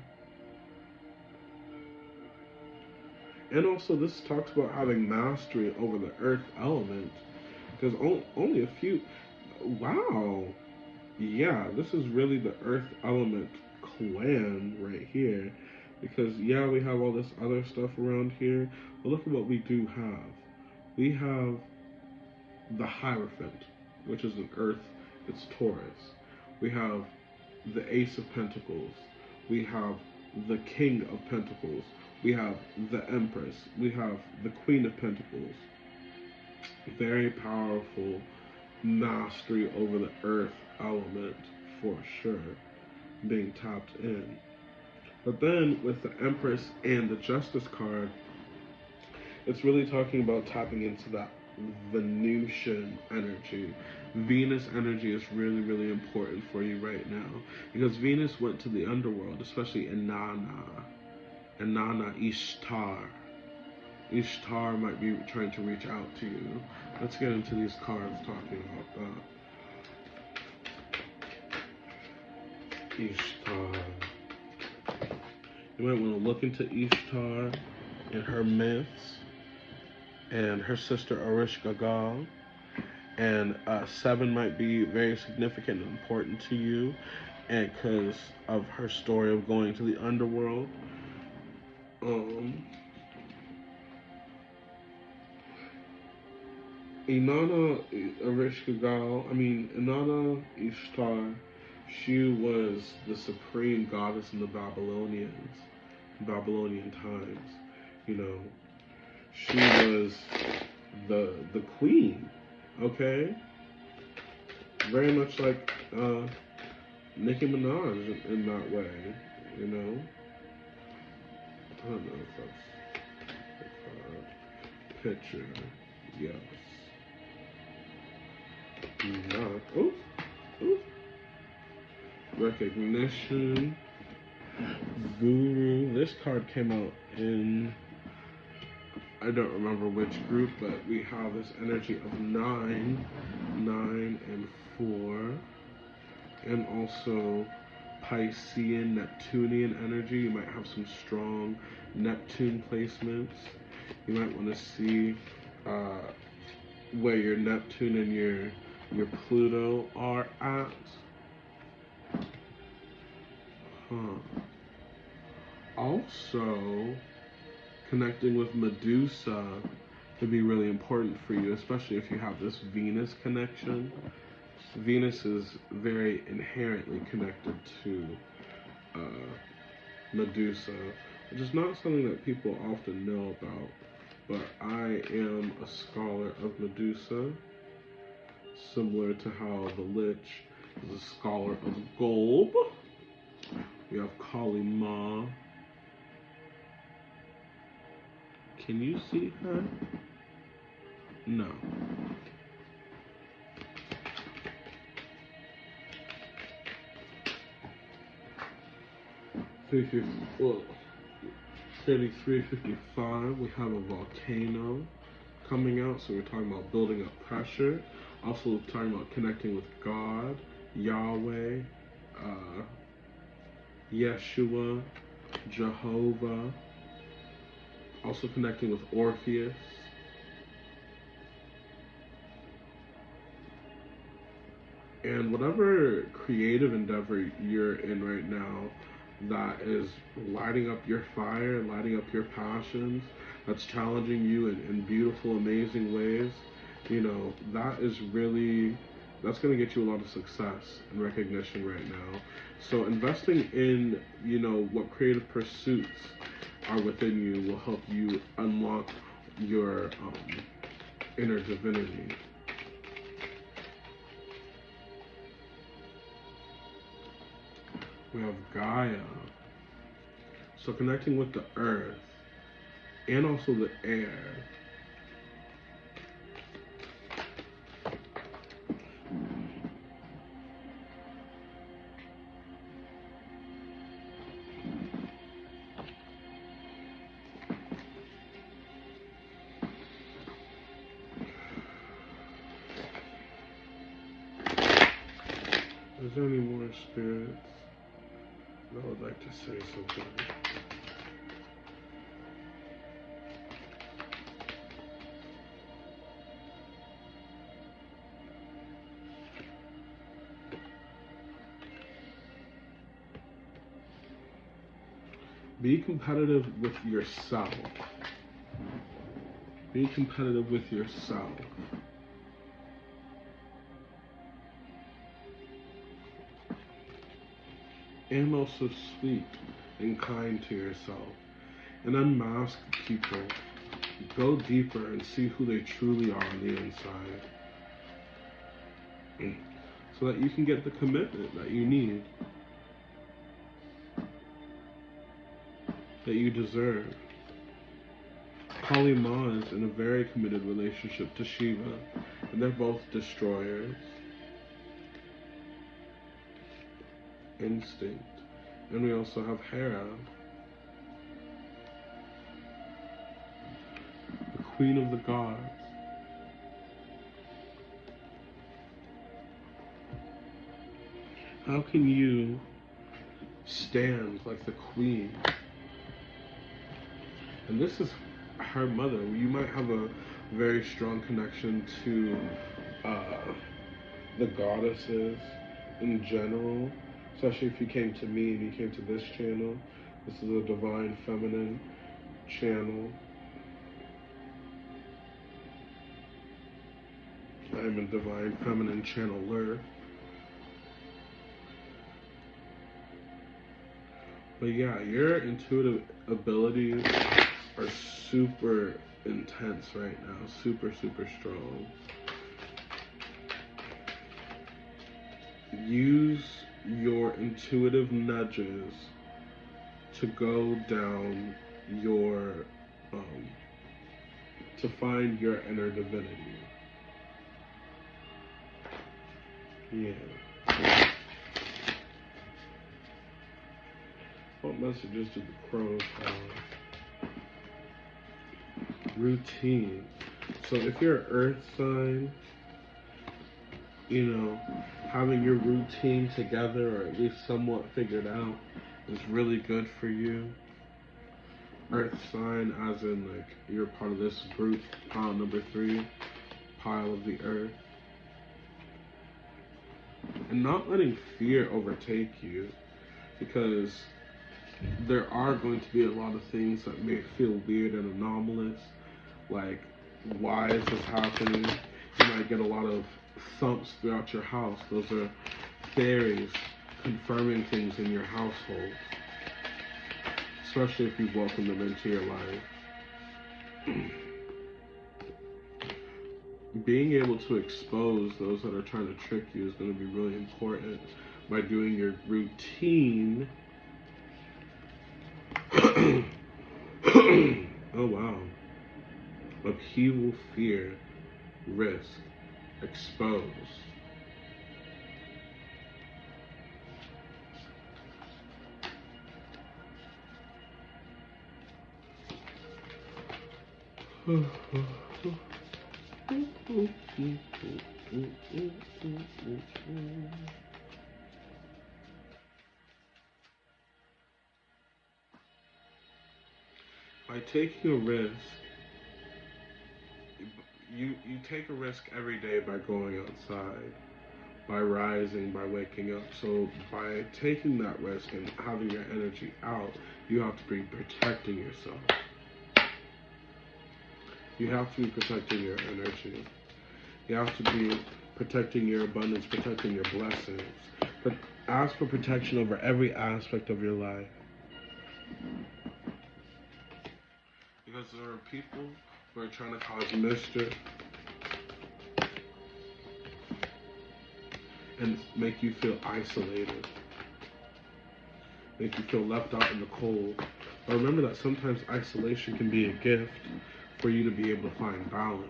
And also, this talks about having mastery over the earth element. Because only a few. Wow. Yeah, this is really the earth element clan right here. Because, yeah, we have all this other stuff around here. But look at what we do have. We have the Hierophant, which is an earth, it's Taurus. We have the Ace of Pentacles. We have the King of Pentacles. We have the Empress. We have the Queen of Pentacles. Very powerful mastery over the earth element for sure, being tapped in. But then with the Empress and the Justice card, it's really talking about tapping into that Venusian energy. Venus energy is really, really important for you right now, because Venus went to the underworld, especially Inanna Ishtar. Ishtar might be trying to reach out to you. Let's get into these cards talking about that. Ishtar. You might want to look into Ishtar and her myths and her sister Ereshkigal. And 7 might be very significant and important to you, and because of her story of going to the underworld. Inanna Inanna Ishtar, she was the supreme goddess in the Babylonian times. You know, she was the queen. Okay, very much like Nicki Minaj in that way. You know, I don't know if that's a picture. Yes. Not. Oh. Recognition. Guru. This card came out in, I don't remember which group, but we have this energy of 9, 9 and 4, and also Piscean, Neptunian energy. You might have some strong Neptune placements. You might want to see where your Neptune and your Pluto are at. Also, connecting with Medusa could be really important for you, especially if you have this Venus connection. Venus is very inherently connected to Medusa, which is not something that people often know about, but I am a scholar of Medusa, similar to how the Lich is a scholar of Golb. We have Kali Ma. Can you see her? No. Well, 3355, we have a volcano coming out, so we're talking about building up pressure. Also talking about connecting with God, Yahweh, Yeshua, Jehovah. Also connecting with Orpheus. And whatever creative endeavor you're in right now that is lighting up your fire, lighting up your passions, that's challenging you in beautiful, amazing ways, you know, that's going to get you a lot of success and recognition right now. So investing in, you know, what creative pursuits are within you will help you unlock your inner divinity. We have Gaia. So connecting with the earth and also the air. Is there any more spirits that would like to say something? Be competitive with yourself. Be competitive with yourself. And also sweet and kind to yourself. And unmask people. Go deeper and see who they truly are on the inside. So that you can get the commitment that you need. That you deserve. Kali Ma is in a very committed relationship to Shiva, and they're both destroyers. Instinct. And we also have Hera. Queen of the Gods. How can you stand like the Queen? And this is her mother. You might have a very strong connection to the goddesses in general, especially if you came to me and you came to this channel. This is a divine feminine channel. I'm a divine feminine channeler. But yeah, your intuitive abilities are super intense right now, super, super strong. Use your intuitive nudges to go down your, to find your inner divinity. Yeah. What messages do the crows have? Routine. So if you're an earth sign, you know, having your routine together or at least somewhat figured out is really good for you. Earth sign as in like you're part of this group, pile number 3, pile of the earth. And not letting fear overtake you, because there are going to be a lot of things that may feel weird and anomalous, like why is this happening? You might get a lot of thumps throughout your house. Those are fairies confirming things in your household, especially if you welcome them into your life. Being able to expose those that are trying to trick you is going to be really important by doing your routine. Oh wow. Upheaval, fear, risk, expose. By taking a risk, you take a risk every day by going outside, by rising, by waking up. So by taking that risk and having your energy out, you have to be protecting yourself. You have to be protecting your energy. You have to be protecting your abundance, protecting your blessings. But ask for protection over every aspect of your life. Because there are people who are trying to cause mischief and make you feel isolated, make you feel left out in the cold. But remember that sometimes isolation can be a gift for you to be able to find balance,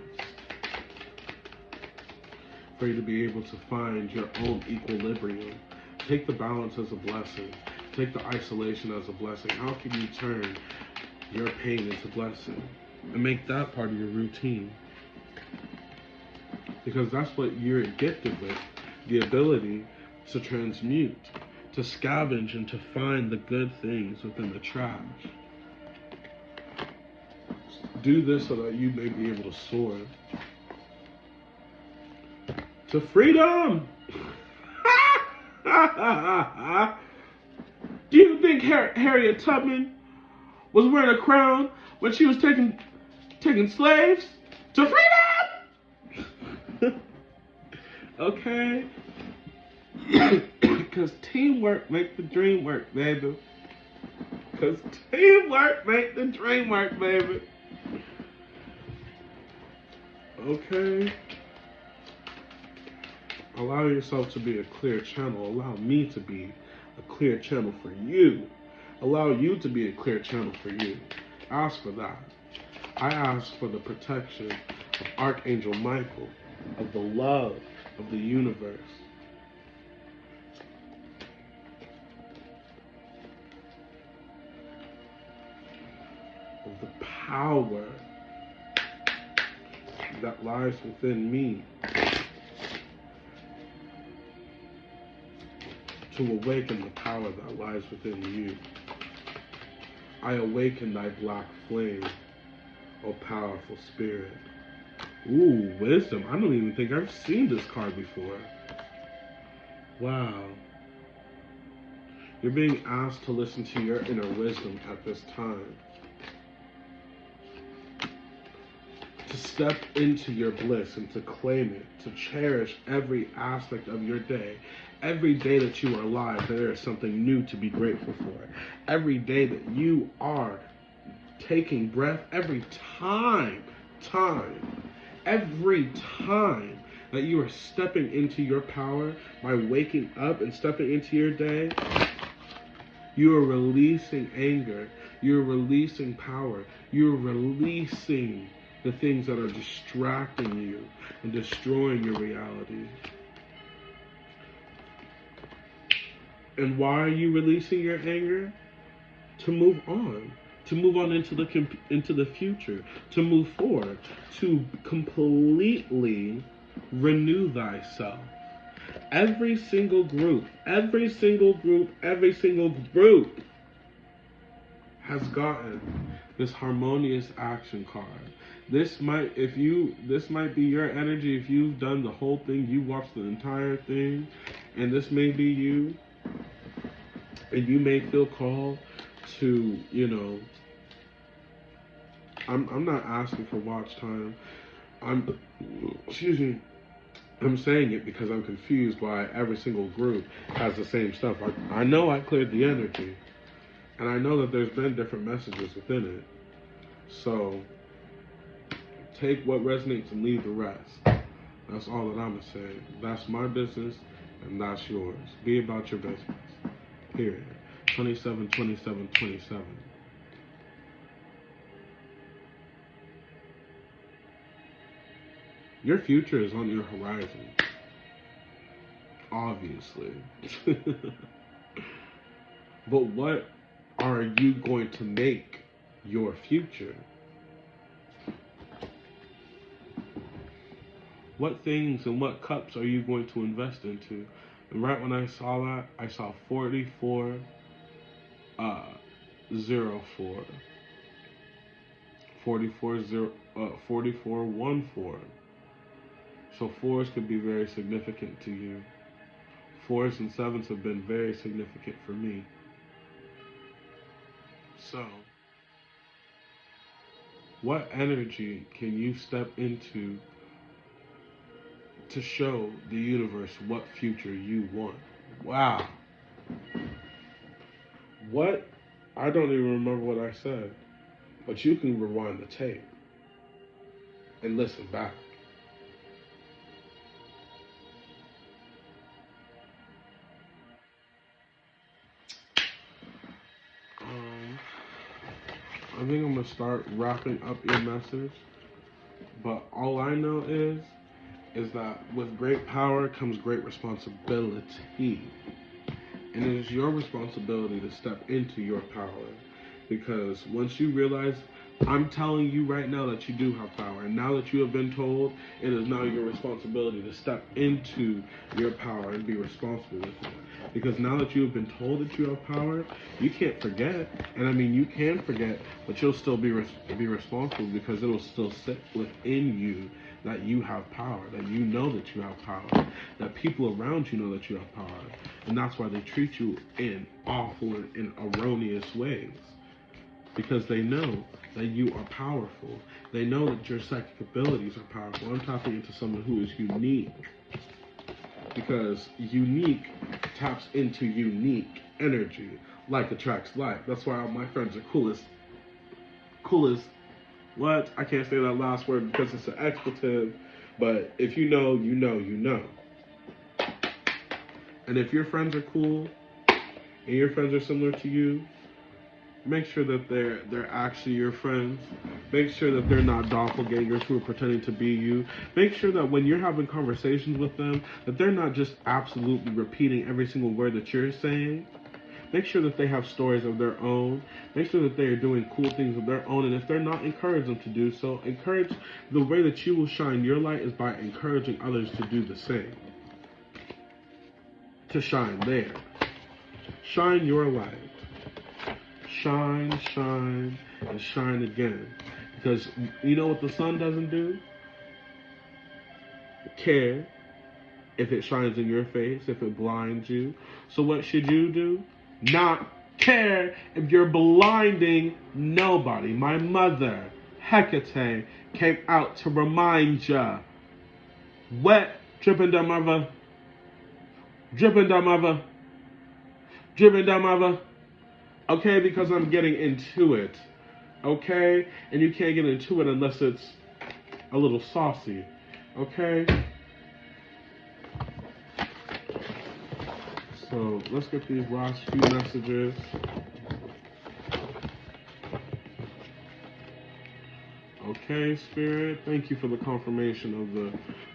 for you to be able to find your own equilibrium. Take the balance as a blessing. Take the isolation as a blessing. How can you turn your pain into blessing and make that part of your routine? Because that's what you're gifted with, the ability to transmute, to scavenge, and to find the good things within the trash. Do this so that you may be able to soar to freedom. Do you think Harriet Tubman was wearing a crown when she was taking slaves to freedom? Okay. Because teamwork makes the dream work, baby. Because teamwork makes the dream work, baby. Okay. Allow yourself to be a clear channel. Allow me to be a clear channel for you. Allow you to be a clear channel for you. Ask for that. I ask for the protection of Archangel Michael, of the love of the universe. Of the power that lies within me to awaken the power that lies within you. I awaken thy black flame, O powerful spirit. Ooh, wisdom. I don't even think I've seen this card before. Wow. You're being asked to listen to your inner wisdom at this time. To step into your bliss and to claim it. To cherish every aspect of your day. Every day that you are alive, there is something new to be grateful for. Every day that you are taking breath, every time that you are stepping into your power by waking up and stepping into your day, you are releasing anger, you're releasing power, you're releasing the things that are distracting you and destroying your reality. And why are you releasing your anger? To move on. To move on into the future. To move forward. To completely renew thyself. Every single group has gotten this harmonious action card. This might be your energy if you've done the whole thing, you watched the entire thing, and this may be you. And you may feel called to, I'm not asking for watch time. I'm saying it because I'm confused why every single group has the same stuff. I know I cleared the energy, and I know that there's been different messages within it. So take what resonates and leave the rest. That's all that I'm gonna say. That's my business, and that's yours. Be about your business. Period. 27, 27, 27. Your future is on your horizon. Obviously. But what are you going to make your future? What things and what cups are you going to invest into? And right when I saw that, I saw 4404. 4414. So 4s could be very significant to you. 4s and 7s have been very significant for me. So, what energy can you step into to show the universe what future you want? Wow. What? I don't even remember what I said. But you can rewind the tape and listen back. I think I'm going to start wrapping up your message. But all I know is that with great power comes great responsibility. And it is your responsibility to step into your power. Because once you realize, I'm telling you right now that you do have power. And now that you have been told, it is now your responsibility to step into your power and be responsible with it. Because now that you have been told that you have power, you can't forget. And I mean, you can forget, but you'll still be responsible because it'll still sit within you that you have power, that you know that you have power, that people around you know that you have power. And that's why they treat you in awful and erroneous ways. Because they know that you are powerful. They know that your psychic abilities are powerful. I'm tapping into someone who is unique. Because unique taps into unique energy. Like attracts like. That's why all my friends are coolest. What? I can't say that last word because it's an expletive. But if you know, you know, you know. And if your friends are cool, and your friends are similar to you, make sure that they're actually your friends. Make sure that they're not doppelgangers who are pretending to be you. Make sure that when you're having conversations with them, that they're not just absolutely repeating every single word that you're saying. Make sure that they have stories of their own. Make sure that they are doing cool things of their own. And if they're not, encourage them to do so. Encourage. The way that you will shine your light is by encouraging others to do the same. To shine there. Shine your light. Shine, shine, and shine again. Because you know what the sun doesn't do? Care if it shines in your face, if it blinds you. So what should you do? Not care if you're blinding nobody. My mother, Hekate, came out to remind ya. Wet, dripping down mother. Dripping down mother. Dripping down mother. Okay, because I'm getting into it. Okay? And you can't get into it unless it's a little saucy. Okay? So let's get these last few messages. Okay, Spirit. Thank you for the confirmation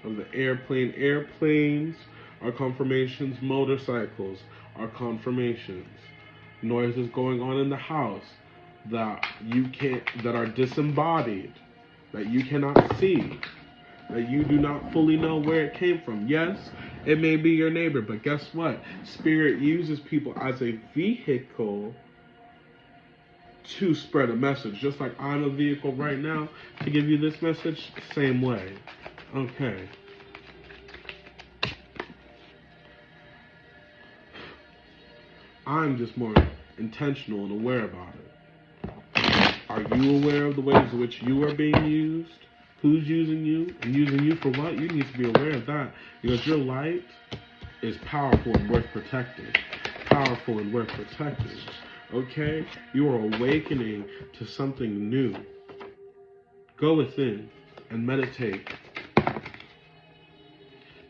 of the airplane. Airplanes are confirmations. Motorcycles are confirmations. Noises going on in the house that are disembodied, that you cannot see, that you do not fully know where it came from. Yes, it may be your neighbor, but guess what? Spirit uses people as a vehicle to spread a message. Just like I'm a vehicle right now to give you this message, same way. Okay. I'm just more intentional and aware about it. Are you aware of the ways in which you are being used? Who's using you? And using you for what? You need to be aware of that. Because your light is powerful and worth protecting. Powerful and worth protecting. Okay? You are awakening to something new. Go within and meditate.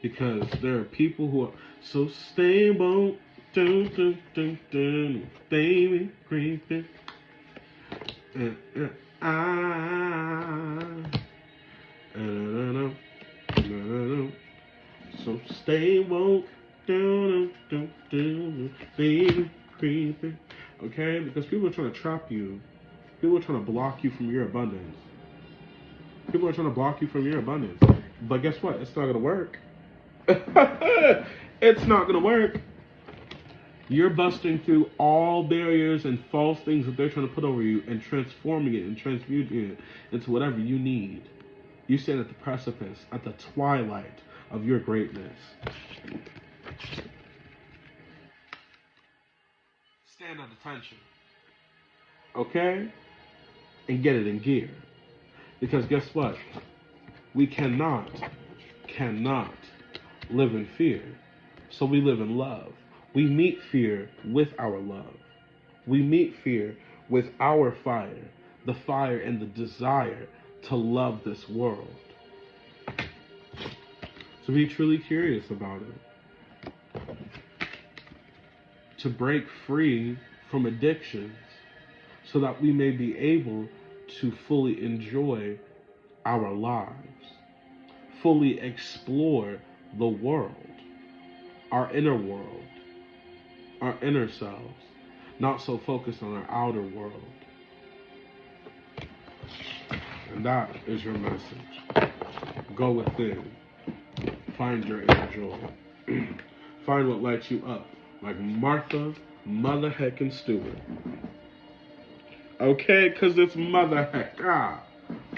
Because there are people who are so stable. Baby, creeping. So stay woke, baby, creeping. Okay? Because people are trying to trap you. People are trying to block you from your abundance. People are trying to block you from your abundance. But guess what? It's not going to work. It's not going to work. You're busting through all barriers and false things that they're trying to put over you and transforming it and transmuting it into whatever you need. You stand at the precipice, at the twilight of your greatness. Stand at attention. Okay? And get it in gear. Because guess what? We cannot live in fear. So we live in love. We meet fear with our love. We meet fear with our fire. The fire and the desire to love this world. So be truly curious about it. To break free from addictions so that we may be able to fully enjoy our lives. Fully explore the world. Our inner world. Our inner selves. Not so focused on our outer world. And that is your message. Go within. Find your inner joy. Find what lights you up. Like Martha, Mother Heckin' Stewart. Okay, because it's Mother Hekate.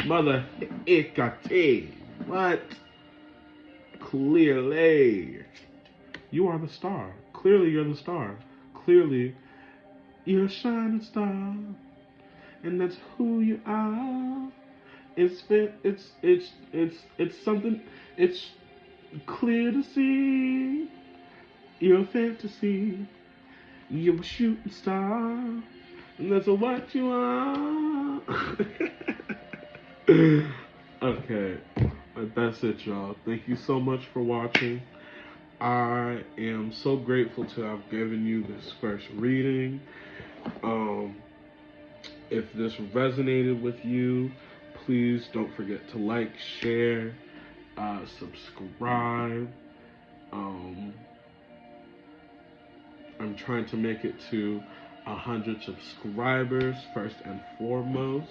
Mother Hekate. What? Clearly. You are the star. Clearly you're the star. Clearly you're a shining star. And that's who you are. It's something, it's clear to see. You're a fantasy. You're a shooting star. And that's what you are. Okay. That's it, y'all. Thank you so much for watching. I am so grateful to have given you this first reading. If this resonated with you, please don't forget to like, share, subscribe. I'm trying to make it to 100 subscribers first and foremost,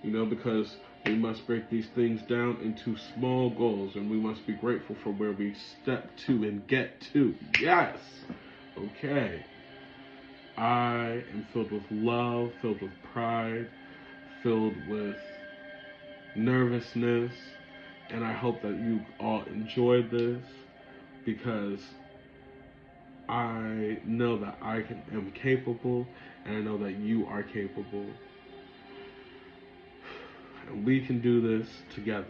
because we must break these things down into small goals, and we must be grateful for where we step to and get to. Yes! Okay. I am filled with love, filled with pride, filled with nervousness, and I hope that you all enjoyed this, because I know that I am capable, and I know that you are capable. And we can do this together.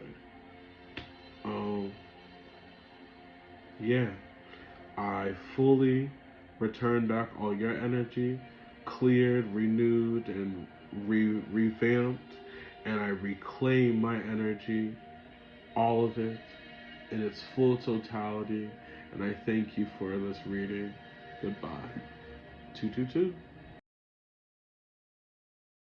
Yeah. I fully return back all your energy, cleared, renewed, and revamped, and I reclaim my energy, all of it, in its full totality, and I thank you for this reading. Goodbye. 222.